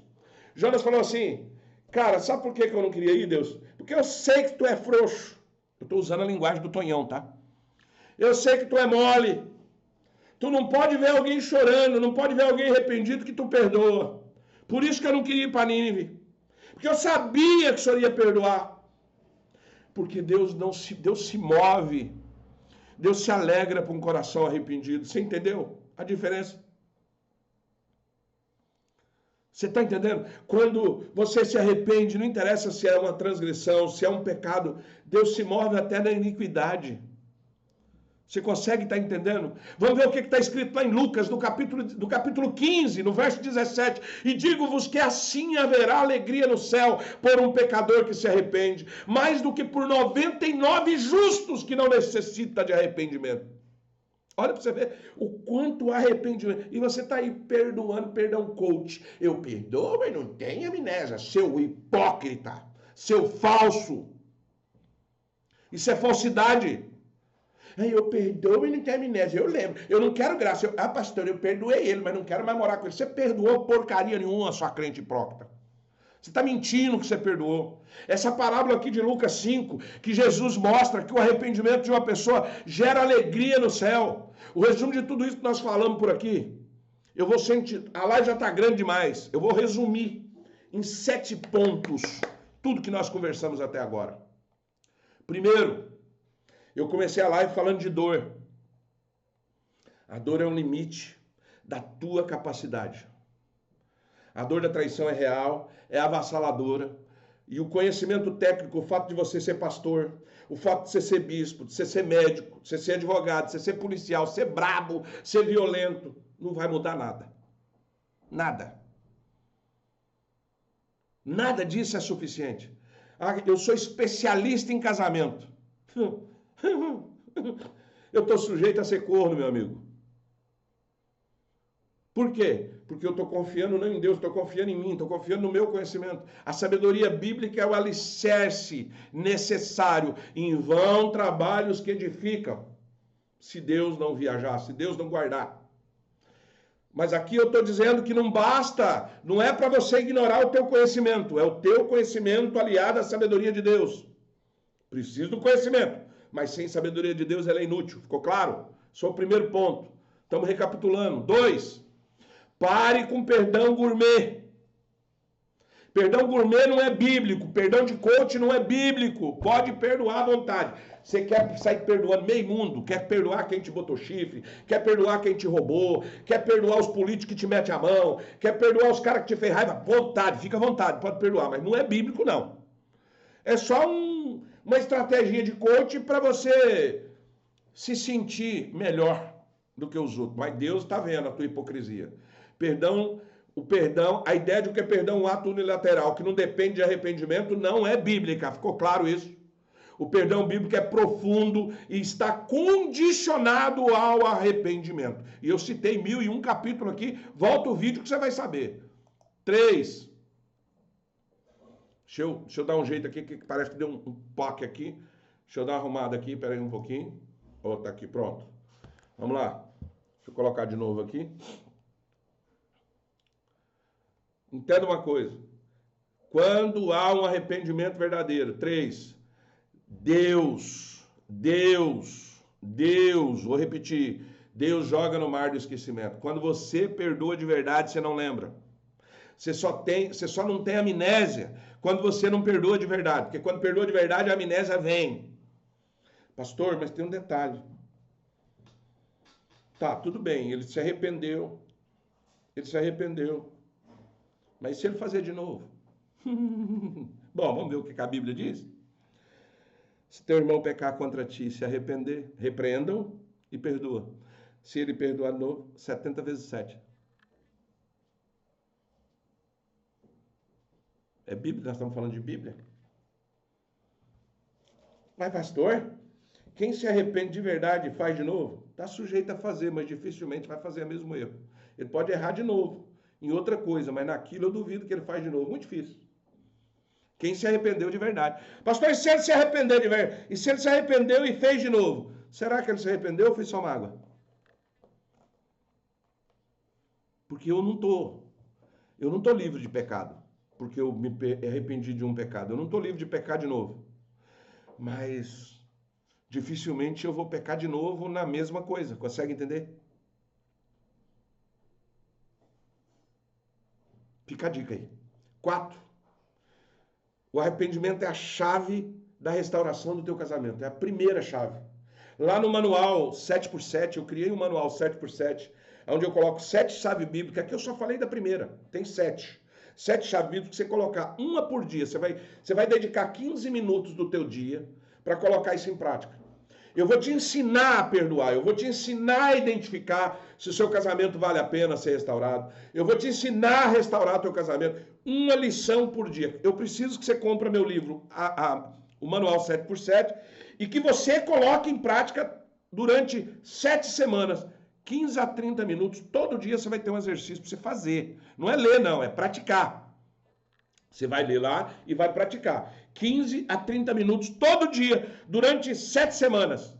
[SPEAKER 1] Jonas falou assim, cara, sabe por que eu não queria ir, Deus? Porque eu sei que tu é frouxo. Eu estou usando a linguagem do Tonhão, tá? Eu sei que tu é mole. Tu não pode ver alguém chorando, não pode ver alguém arrependido que tu perdoa. Por isso que eu não queria ir para Nínive. Porque eu sabia que o Senhor ia perdoar. Porque Deus se move. Deus se alegra por um coração arrependido. Você entendeu a diferença? Você está entendendo? Quando você se arrepende, não interessa se é uma transgressão, se é um pecado, Deus se move até na iniquidade. Você consegue estar entendendo? Vamos ver o que está escrito lá em Lucas, no capítulo 15, no verso 17. E digo-vos que assim haverá alegria no céu por um pecador que se arrepende, mais do que por 99 justos que não necessitam de arrependimento. Olha para você ver o quanto arrependimento. E você está aí perdoando, perdão coach. Eu perdoo, mas não tenho amnésia. Seu hipócrita, seu falso. Isso é falsidade. Eu perdoo e não tenho amnésia. Eu lembro. Eu não quero graça. Pastor, eu perdoei ele, mas não quero mais morar com ele. Você perdoou porcaria nenhuma, sua crente hipócrita. Você está mentindo que você perdoou. Essa parábola aqui de Lucas 5, que Jesus mostra que o arrependimento de uma pessoa gera alegria no céu. O resumo de tudo isso que nós falamos por aqui, eu vou sentir, a live já está grande demais, eu vou resumir em 7 pontos tudo que nós conversamos até agora. Primeiro, eu comecei a live falando de dor. A dor é um limite da tua capacidade. A dor da traição é real, é avassaladora. E o conhecimento técnico, o fato de você ser pastor, o fato de você ser bispo, de você ser médico, de você ser advogado, de você ser policial, ser brabo, ser violento, não vai mudar nada. Nada. Nada disso é suficiente. Ah, eu sou especialista em casamento. Eu estou sujeito a ser corno, meu amigo. Por quê? Porque eu estou confiando não em Deus, estou confiando em mim, estou confiando no meu conhecimento. A sabedoria bíblica é o alicerce necessário. Em vão trabalhos que edificam, se Deus não viajar, se Deus não guardar. Mas aqui eu estou dizendo que não basta, não é para você ignorar o teu conhecimento, é o teu conhecimento aliado à sabedoria de Deus. Preciso do conhecimento, mas sem sabedoria de Deus ela é inútil. Ficou claro? Esse é o primeiro ponto. Estamos recapitulando. 2. Pare com perdão gourmet. Perdão gourmet não é bíblico. Perdão de coach não é bíblico. Pode perdoar à vontade. Você quer sair perdoando meio mundo? Quer perdoar quem te botou chifre? Quer perdoar quem te roubou? Quer perdoar os políticos que te metem a mão? Quer perdoar os caras que te fez raiva? Vontade, fica à vontade, pode perdoar. Mas não é bíblico, não. É só uma estratégia de coach para você se sentir melhor do que os outros. Mas Deus está vendo a tua hipocrisia. Perdão, o perdão, a ideia de que é perdão um ato unilateral, que não depende de arrependimento, não é bíblica. Ficou claro isso? O perdão bíblico é profundo e está condicionado ao arrependimento. E eu citei 1001 capítulos aqui. Volta o vídeo que você vai saber. 3. Deixa eu dar um jeito aqui, que parece que deu um POC aqui. Deixa eu dar uma arrumada aqui, peraí um pouquinho. Ó, tá aqui, pronto. Vamos lá. Deixa eu colocar de novo aqui. Entenda uma coisa. Quando há um arrependimento verdadeiro. 3. Deus, vou repetir. Deus joga no mar do esquecimento. Quando você perdoa de verdade, você não lembra. Você só não tem amnésia quando você não perdoa de verdade. Porque quando perdoa de verdade, a amnésia vem. Pastor, mas tem um detalhe. Tá, tudo bem, ele se arrependeu. Mas se ele fazer de novo? Bom, vamos ver o que a Bíblia diz? Se teu irmão pecar contra ti, se arrepender, repreenda-o e perdoa. Se ele perdoar de novo, 70 vezes 7. É Bíblia? Nós estamos falando de Bíblia? Mas pastor, quem se arrepende de verdade e faz de novo, está sujeito a fazer, mas dificilmente vai fazer o mesmo erro. Ele pode errar de novo em outra coisa, mas naquilo eu duvido que ele faz de novo. Muito difícil. Quem se arrependeu de verdade. Pastor, e se ele se arrependeu de verdade? E se ele se arrependeu e fez de novo? Será que ele se arrependeu ou foi só mágoa? Porque eu não tô livre de pecado. Porque eu me arrependi de um pecado. Eu não estou livre de pecar de novo. Mas dificilmente eu vou pecar de novo na mesma coisa. Consegue entender? Fica a dica aí. 4. O arrependimento é a chave da restauração do teu casamento. É a primeira chave. Lá no manual 7x7, eu criei um manual 7x7, onde eu coloco 7 chaves bíblicas. Aqui eu só falei da primeira. Tem 7. 7 chaves bíblicas que você colocar uma por dia. Você vai dedicar 15 minutos do teu dia para colocar isso em prática. Eu vou te ensinar a perdoar, eu vou te ensinar a identificar se o seu casamento vale a pena ser restaurado. Eu vou te ensinar a restaurar o teu casamento. Uma lição por dia. Eu preciso que você compre meu livro, o Manual 7x7, e que você coloque em prática durante 7 semanas. 15 a 30 minutos, todo dia você vai ter um exercício para você fazer. Não é ler, não, é praticar. Você vai ler lá e vai praticar. 15 a 30 minutos todo dia, durante 7 semanas.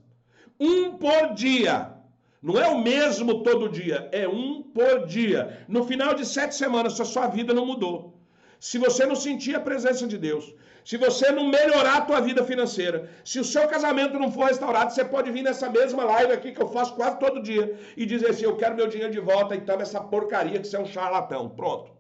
[SPEAKER 1] Um por dia. Não é o mesmo todo dia, é um por dia. No final de 7 semanas, se a sua vida não mudou, se você não sentir a presença de Deus, se você não melhorar a tua vida financeira, se o seu casamento não for restaurado, você pode vir nessa mesma live aqui que eu faço quase todo dia e dizer assim, eu quero meu dinheiro de volta e toma essa porcaria que você é um charlatão. Pronto.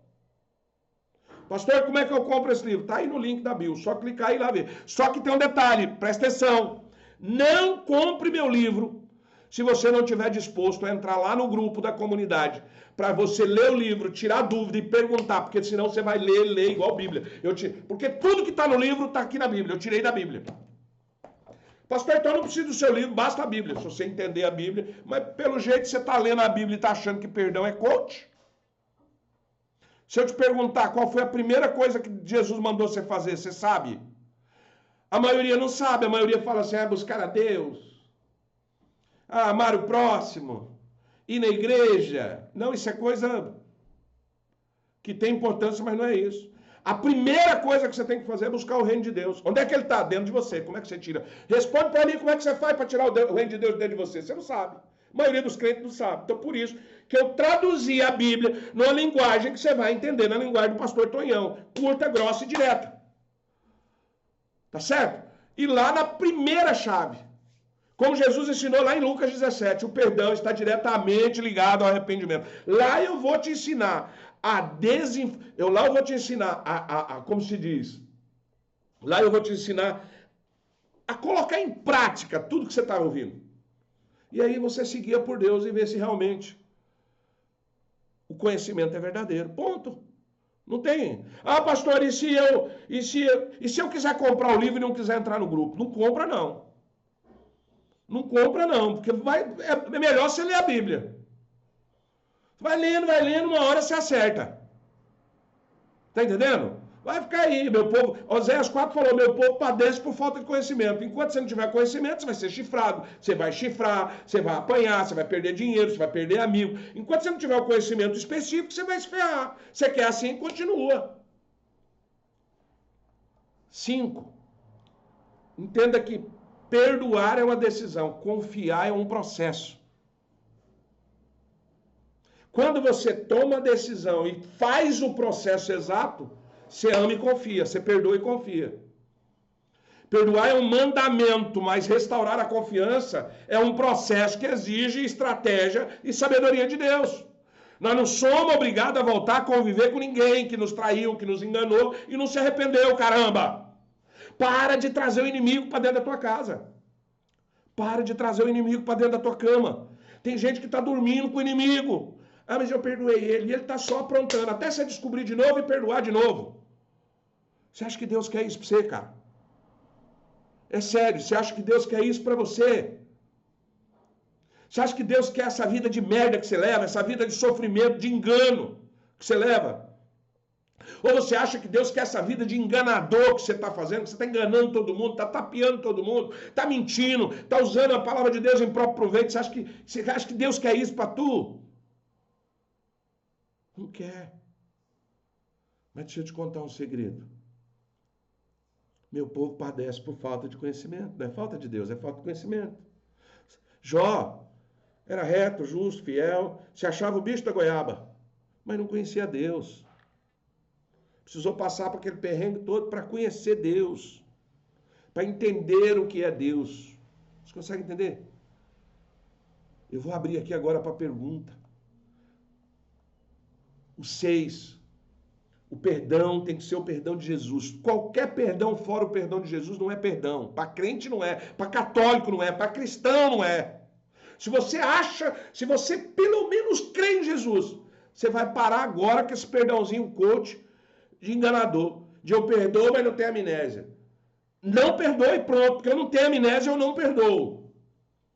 [SPEAKER 1] Pastor, como é que eu compro esse livro? Está aí no link da bio, só clicar e ir lá ver. Só que tem um detalhe, presta atenção. Não compre meu livro se você não estiver disposto a entrar lá no grupo da comunidade para você ler o livro, tirar dúvida e perguntar, porque senão você vai ler igual a Bíblia. Porque tudo que está no livro está aqui na Bíblia, eu tirei da Bíblia. Pastor, então eu não preciso do seu livro, basta a Bíblia, se você entender a Bíblia. Mas pelo jeito você está lendo a Bíblia e está achando que perdão é coach. Se eu te perguntar qual foi a primeira coisa que Jesus mandou você fazer, você sabe? A maioria não sabe, a maioria fala assim, buscar a Deus, amar o próximo, ir na igreja. Não, isso é coisa que tem importância, mas não é isso. A primeira coisa que você tem que fazer é buscar o reino de Deus. Onde é que ele está? Dentro de você. Como é que você tira? Responde para mim como é que você faz para tirar o reino de Deus dentro de você. Você não sabe. A maioria dos crentes não sabe. Então, por isso que eu traduzi a Bíblia numa linguagem que você vai entender, na linguagem do pastor Tonhão. Curta, grossa e direta. Tá certo? E lá na primeira chave, como Jesus ensinou lá em Lucas 17, o perdão está diretamente ligado ao arrependimento. Lá eu vou te ensinar lá eu vou te ensinar como se diz? Lá eu vou te ensinar a colocar em prática tudo que você está ouvindo. E aí você seguia por Deus e ver se realmente o conhecimento é verdadeiro. Ponto. Não tem. Pastor, e se eu quiser comprar o livro e não quiser entrar no grupo? Não compra, não. Não compra, não, porque é melhor você ler a Bíblia. Vai lendo, uma hora você acerta. Tá entendendo? Vai ficar aí, meu povo. Oséias 4 falou, meu povo padece por falta de conhecimento. Enquanto você não tiver conhecimento, você vai ser chifrado. Você vai chifrar, você vai apanhar, você vai perder dinheiro, você vai perder amigo. Enquanto você não tiver o conhecimento específico, você vai se ferrar. Você quer assim, continua. 5. Entenda que perdoar é uma decisão, confiar é um processo. Quando você toma a decisão e faz o processo exato, você ama e confia, você perdoa e confia. Perdoar é um mandamento, mas restaurar a confiança é um processo que exige estratégia e sabedoria de Deus. Nós não somos obrigados a voltar a conviver com ninguém que nos traiu, que nos enganou e não se arrependeu, caramba. Para de trazer o inimigo para dentro da tua casa. Para de trazer o inimigo para dentro da tua cama. Tem gente que está dormindo com o inimigo. Mas eu perdoei ele. E ele está só aprontando. Até você descobrir de novo e perdoar de novo. Você acha que Deus quer isso para você, cara? É sério. Você acha que Deus quer isso para você? Você acha que Deus quer essa vida de merda que você leva? Essa vida de sofrimento, de engano que você leva? Ou você acha que Deus quer essa vida de enganador que você está fazendo? Que você está enganando todo mundo, está tapeando todo mundo, está mentindo, está usando a palavra de Deus em próprio proveito. Você acha que Deus quer isso para tu? Não quer. Mas deixa eu te contar um segredo. Meu povo padece por falta de conhecimento. Não é falta de Deus, é falta de conhecimento. Jó era reto, justo, fiel, se achava o bicho da goiaba, mas não conhecia Deus. Precisou passar por aquele perrengue todo para conhecer Deus, para entender o que é Deus. Você consegue entender? Eu vou abrir aqui agora para a pergunta. O 6. O perdão tem que ser o perdão de Jesus. Qualquer perdão fora o perdão de Jesus não é perdão. Para crente não é, para católico não é, para cristão não é. Se você pelo menos crê em Jesus, você vai parar agora com esse perdãozinho coach de enganador. De eu perdoo, mas não tenho amnésia. Não perdoe, pronto, porque eu não tenho amnésia, eu não perdoo.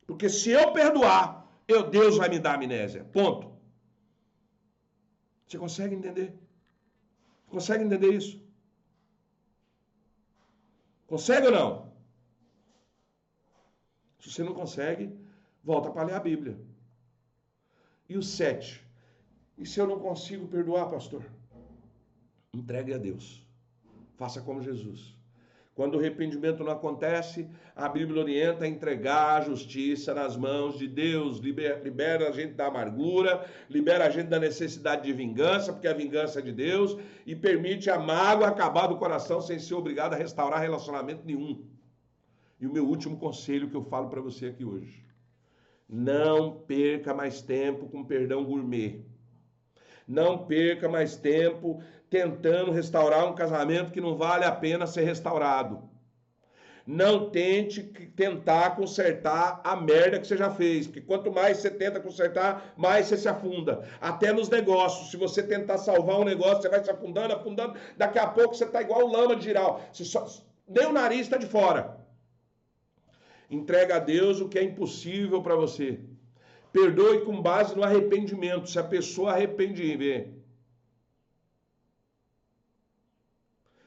[SPEAKER 1] Porque se eu perdoar, Deus vai me dar amnésia. Ponto. Você consegue entender? Consegue entender isso? Consegue ou não? Se você não consegue, volta para ler a Bíblia. E o 7. E se eu não consigo perdoar, pastor? Entregue a Deus. Faça como Jesus. Quando o arrependimento não acontece, a Bíblia orienta a entregar a justiça nas mãos de Deus. Libera a gente da amargura, libera a gente da necessidade de vingança, porque a vingança é de Deus, e permite a mágoa acabar do coração sem ser obrigado a restaurar relacionamento nenhum. E o meu último conselho que eu falo para você aqui hoje. Não perca mais tempo com perdão gourmet. Não perca mais tempo tentando restaurar um casamento que não vale a pena ser restaurado. Não tente tentar consertar a merda que você já fez, porque quanto mais você tenta consertar, mais você se afunda. Até nos negócios, se você tentar salvar um negócio, você vai se afundando, afundando, daqui a pouco você está igual lama de giral. Nem o nariz está de fora. Entrega a Deus o que é impossível para você. Perdoe com base no arrependimento, se a pessoa arrepender.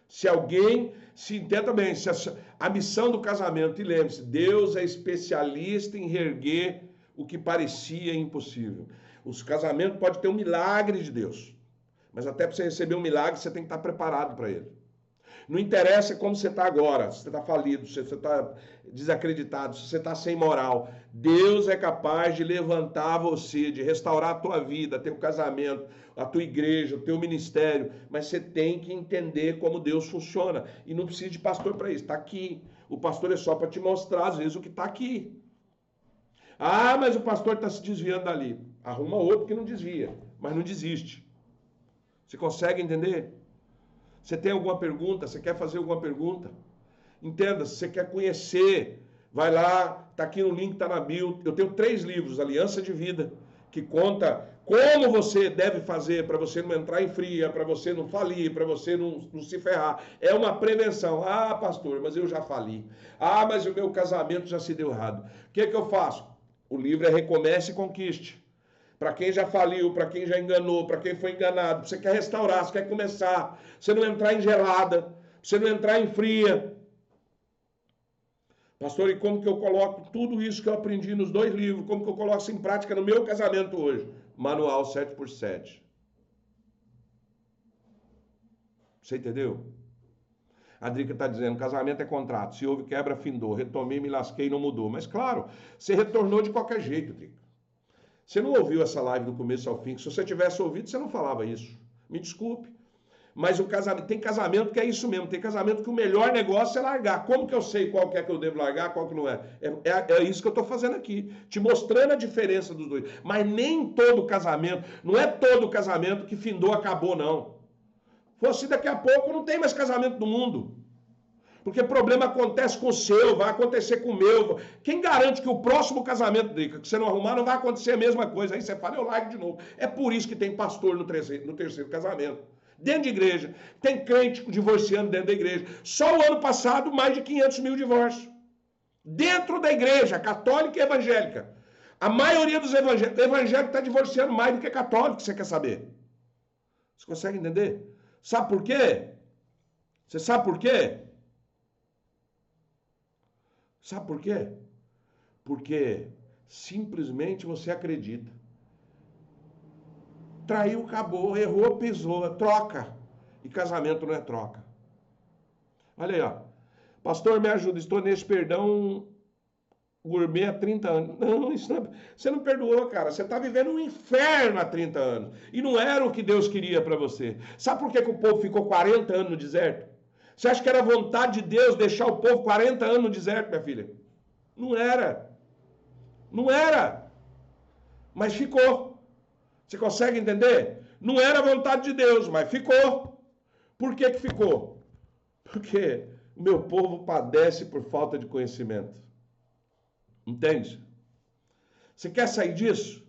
[SPEAKER 1] Se alguém se entenda bem, se a missão do casamento, e lembre-se, Deus é especialista em reerguer o que parecia impossível. Os casamentos podem ter um milagre de Deus, mas até para você receber um milagre, você tem que estar preparado para ele. Não interessa como você está agora, se você está falido, se você está desacreditado, se você está sem moral. Deus é capaz de levantar você, de restaurar a tua vida, teu casamento, a tua igreja, o teu ministério. Mas você tem que entender como Deus funciona. E não precisa de pastor para isso, está aqui. O pastor é só para te mostrar, às vezes, o que está aqui. Ah, mas o pastor está se desviando dali. Arruma outro que não desvia, mas não desiste. Você consegue entender? Você tem alguma pergunta? Você quer fazer alguma pergunta? Entenda, se você quer conhecer, vai lá, está aqui no link, está na bio. Eu tenho 3 livros, Aliança de Vida, que conta como você deve fazer para você não entrar em fria, para você não falir, para você não se ferrar. É uma prevenção. Ah, pastor, mas eu já fali. Ah, mas o meu casamento já se deu errado. O que eu faço? O livro é Recomece e Conquiste. Para quem já faliu, para quem já enganou, para quem foi enganado, você quer restaurar, você quer começar, você não entrar em gelada, você não entrar em fria. Pastor, e como que eu coloco tudo isso que eu aprendi nos 2 livros, como que eu coloco isso em prática no meu casamento hoje? Manual 7x7. Você entendeu? A Drica está dizendo, casamento é contrato, se houve quebra, findou, retomei, me lasquei, não mudou. Mas claro, você retornou de qualquer jeito, Drica. Você não ouviu essa live do começo ao fim. Se você tivesse ouvido, você não falava isso. Me desculpe. Mas o casamento, tem casamento que é isso mesmo. Tem casamento que o melhor negócio é largar. Como que eu sei qual que é que eu devo largar, qual que não é? É isso que eu estou fazendo aqui. Te mostrando a diferença dos dois. Mas nem todo casamento, não é todo casamento que findou, acabou, não. Fosse daqui a pouco, não tem mais casamento no mundo. Porque problema acontece com o seu, vai acontecer com o meu. Quem garante que o próximo casamento, Drica, que você não arrumar, não vai acontecer a mesma coisa? Aí você fala, eu largo de novo. É por isso que tem pastor no terceiro casamento. Dentro de igreja. Tem crente divorciando dentro da igreja. Só o ano passado, mais de 500 mil divórcios. Dentro da igreja, católica e evangélica. A maioria dos evangélicos está divorciando mais do que católico, você quer saber? Você consegue entender? Sabe por quê? Você sabe por quê? Sabe por quê? Porque simplesmente você acredita. Traiu, acabou, errou, pisou, troca. E casamento não é troca. Olha aí, ó. Pastor, me ajuda, estou nesse perdão gourmet há 30 anos. Não, isso não, você não perdoou, cara. Você está vivendo um inferno há 30 anos. E não era o que Deus queria para você. Sabe por que o povo ficou 40 anos no deserto? Você acha que era vontade de Deus deixar o povo 40 anos no deserto, minha filha? Não era. Não era. Mas ficou. Você consegue entender? Não era vontade de Deus, mas ficou. Por que ficou? Porque o meu povo padece por falta de conhecimento. Entende? Você quer sair disso?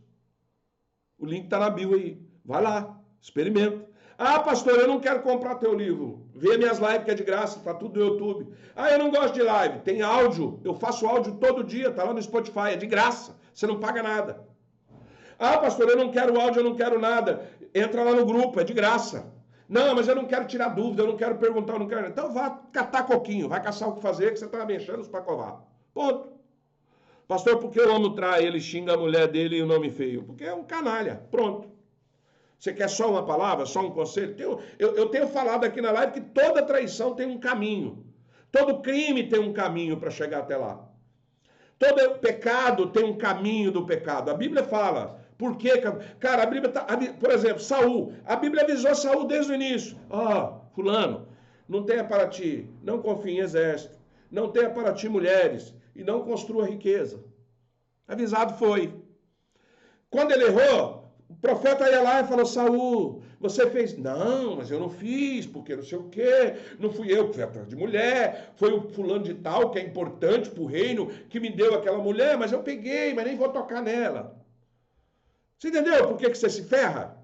[SPEAKER 1] O link está na bio aí. Vai lá, experimenta. Ah, pastor, eu não quero comprar teu livro. Vê minhas lives que é de graça, tá tudo no YouTube. Ah, eu não gosto de live. Tem áudio. Eu faço áudio todo dia, tá lá no Spotify, é de graça. Você não paga nada. Ah, pastor, eu não quero áudio, eu não quero nada. Entra lá no grupo, é de graça. Não, mas eu não quero tirar dúvida, eu não quero perguntar, eu não quero... Então vá catar coquinho, vai caçar o que fazer, que você tá mexendo os pacovar. Ponto. Pastor, porque o homem trai, ele xinga a mulher dele e o nome feio? Porque é um canalha. Pronto. Você quer só uma palavra, só um conselho? Eu tenho falado aqui na live que toda traição tem um caminho. Todo crime tem um caminho para chegar até lá. Todo pecado tem um caminho do pecado. A Bíblia fala. Por quê? Cara, a Bíblia tá... Por exemplo, Saul. A Bíblia avisou Saul desde o início. Fulano, não tenha para ti, não confie em exército. Não tenha para ti mulheres. E não construa riqueza. Avisado foi. Quando ele errou... O profeta ia lá e falou, Saul, você fez... Não, mas eu não fiz, porque não sei o quê. Não fui eu que fui atrás de mulher. Foi o fulano de tal, que é importante para o reino, que me deu aquela mulher, mas eu peguei, mas nem vou tocar nela. Você entendeu por que você se ferra?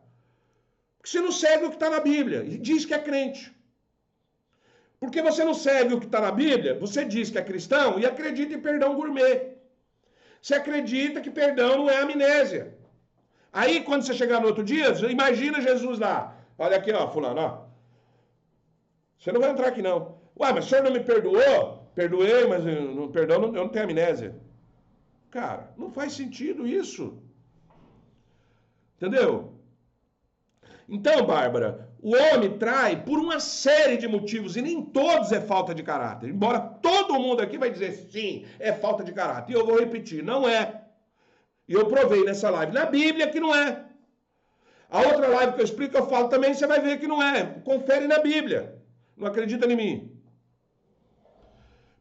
[SPEAKER 1] Porque você não segue o que está na Bíblia e diz que é crente. Porque você não segue o que está na Bíblia, você diz que é cristão e acredita em perdão gourmet. Você acredita que perdão não é amnésia. Aí, quando você chegar no outro dia, imagina Jesus lá. Olha aqui, ó, fulano, ó. Você não vai entrar aqui, não. Ué, mas o senhor não me perdoou? Perdoei, mas perdão, eu não tenho amnésia. Cara, não faz sentido isso. Entendeu? Então, Bárbara, o homem trai por uma série de motivos, e nem todos é falta de caráter. Embora todo mundo aqui vai dizer sim, é falta de caráter. E eu vou repetir, não é. E eu provei nessa live, na Bíblia, que não é. A outra live que eu explico, eu falo também, você vai ver que não é. Confere na Bíblia. Não acredita em mim?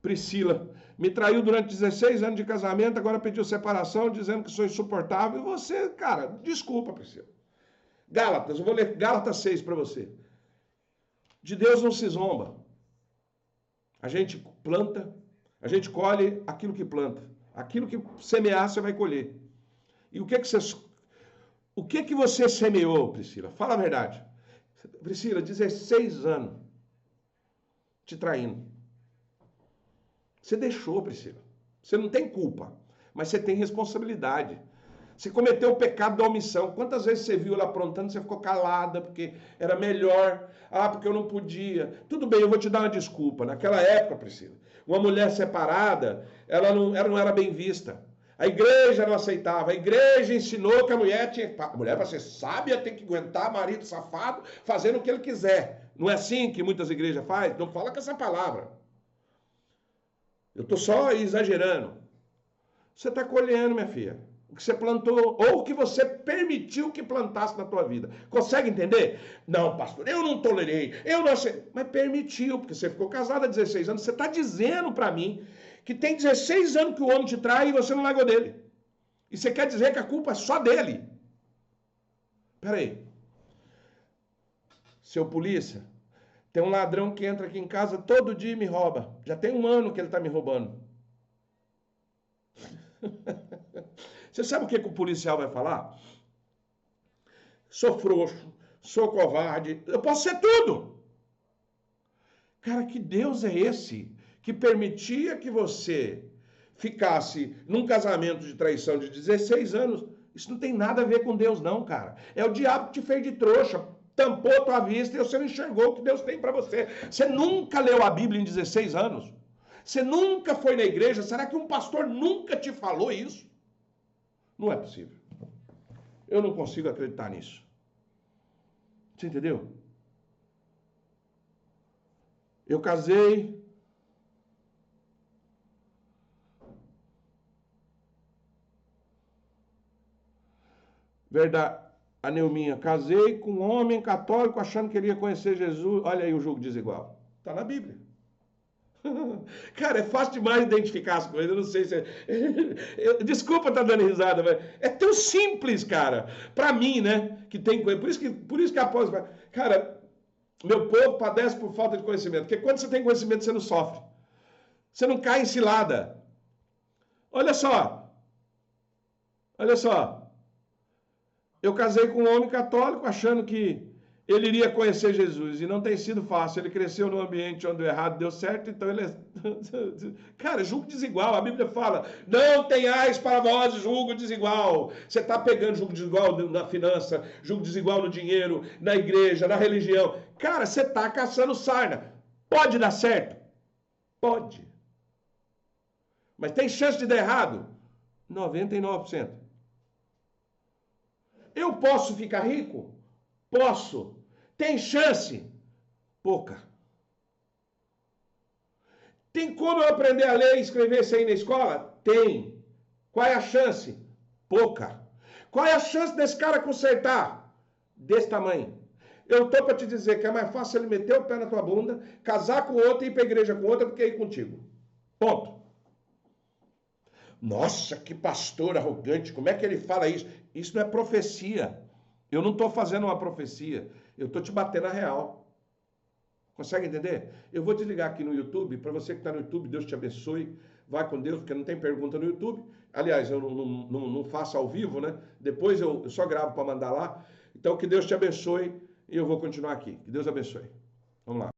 [SPEAKER 1] Priscila, me traiu durante 16 anos de casamento, agora pediu separação, dizendo que sou insuportável. E você, cara, desculpa, Priscila. Gálatas, eu vou ler Gálatas 6 para você. De Deus não se zomba. A gente planta, a gente colhe aquilo que planta. Aquilo que semear, você vai colher. E o que você semeou, Priscila? Fala a verdade. Priscila, 16 anos te traindo. Você deixou, Priscila. Você não tem culpa, mas você tem responsabilidade. Você cometeu o pecado da omissão. Quantas vezes você viu ela aprontando, você ficou calada, porque era melhor. Ah, porque eu não podia. Tudo bem, eu vou te dar uma desculpa. Naquela época, Priscila, uma mulher separada, ela não era bem vista. A igreja não aceitava. A igreja ensinou que a mulher tinha... A mulher, para ser sábia, tem que aguentar marido safado fazendo o que ele quiser. Não é assim que muitas igrejas fazem? Não fala com essa palavra. Eu estou só exagerando. Você está colhendo, minha filha. O que você plantou, ou o que você permitiu que plantasse na tua vida. Consegue entender? Não, pastor, eu não tolerei, eu não sei. Mas permitiu, porque você ficou casada há 16 anos. Você está dizendo para mim que tem 16 anos que o homem te trai e você não largou dele. E você quer dizer que a culpa é só dele. Espera aí. Seu polícia, tem um ladrão que entra aqui em casa todo dia e me rouba. Já tem 1 ano que ele está me roubando. Você sabe o que o policial vai falar? Sou frouxo, sou covarde, eu posso ser tudo. Cara, que Deus é esse que permitia que você ficasse num casamento de traição de 16 anos? Isso não tem nada a ver com Deus, não, cara. É o diabo que te fez de trouxa, tampou a tua vista e você não enxergou o que Deus tem para você. Você nunca leu a Bíblia em 16 anos? Você nunca foi na igreja? Será que um pastor nunca te falou isso? Não é possível. Eu não consigo acreditar nisso. Você entendeu? Eu casei. Verdade. A Neuminha, casei com um homem católico achando que ele ia conhecer Jesus. Olha aí o julgo desigual. Está na Bíblia. Cara, é fácil demais identificar as coisas. Eu não sei se... Desculpa estar dando risada, mas é tão simples, cara. Para mim, né? Que tem coisa. Por isso que após... Cara, meu povo padece por falta de conhecimento. Porque quando você tem conhecimento, você não sofre. Você não cai em cilada. Olha só. Olha só. Eu casei com um homem católico achando que ele iria conhecer Jesus, e não tem sido fácil. Ele cresceu num ambiente onde o errado deu certo, então ele é... Cara, julgo desigual. A Bíblia fala, não tenhais para vós julgo desigual. Você está pegando julgo desigual na finança, julgo desigual no dinheiro, na igreja, na religião. Cara, você está caçando sarna. Pode dar certo? Pode. Mas tem chance de dar errado? 99%. Eu posso ficar rico? Posso. Tem chance? Pouca. Tem como eu aprender a ler e escrever sem ir na escola? Tem. Qual é a chance? Pouca. Qual é a chance desse cara consertar? Desse tamanho. Eu estou para te dizer que é mais fácil ele meter o pé na tua bunda, casar com outra e ir para a igreja com outra do que ir contigo. Ponto. Nossa, que pastor arrogante, como é que ele fala isso? Isso não é profecia. Eu não estou fazendo uma profecia, eu estou te batendo a real. Consegue entender? Eu vou desligar aqui no YouTube, para você que está no YouTube, Deus te abençoe. Vai com Deus, porque não tem pergunta no YouTube. Aliás, eu não faço ao vivo, né? Depois eu só gravo para mandar lá. Então, que Deus te abençoe e eu vou continuar aqui. Que Deus abençoe. Vamos lá.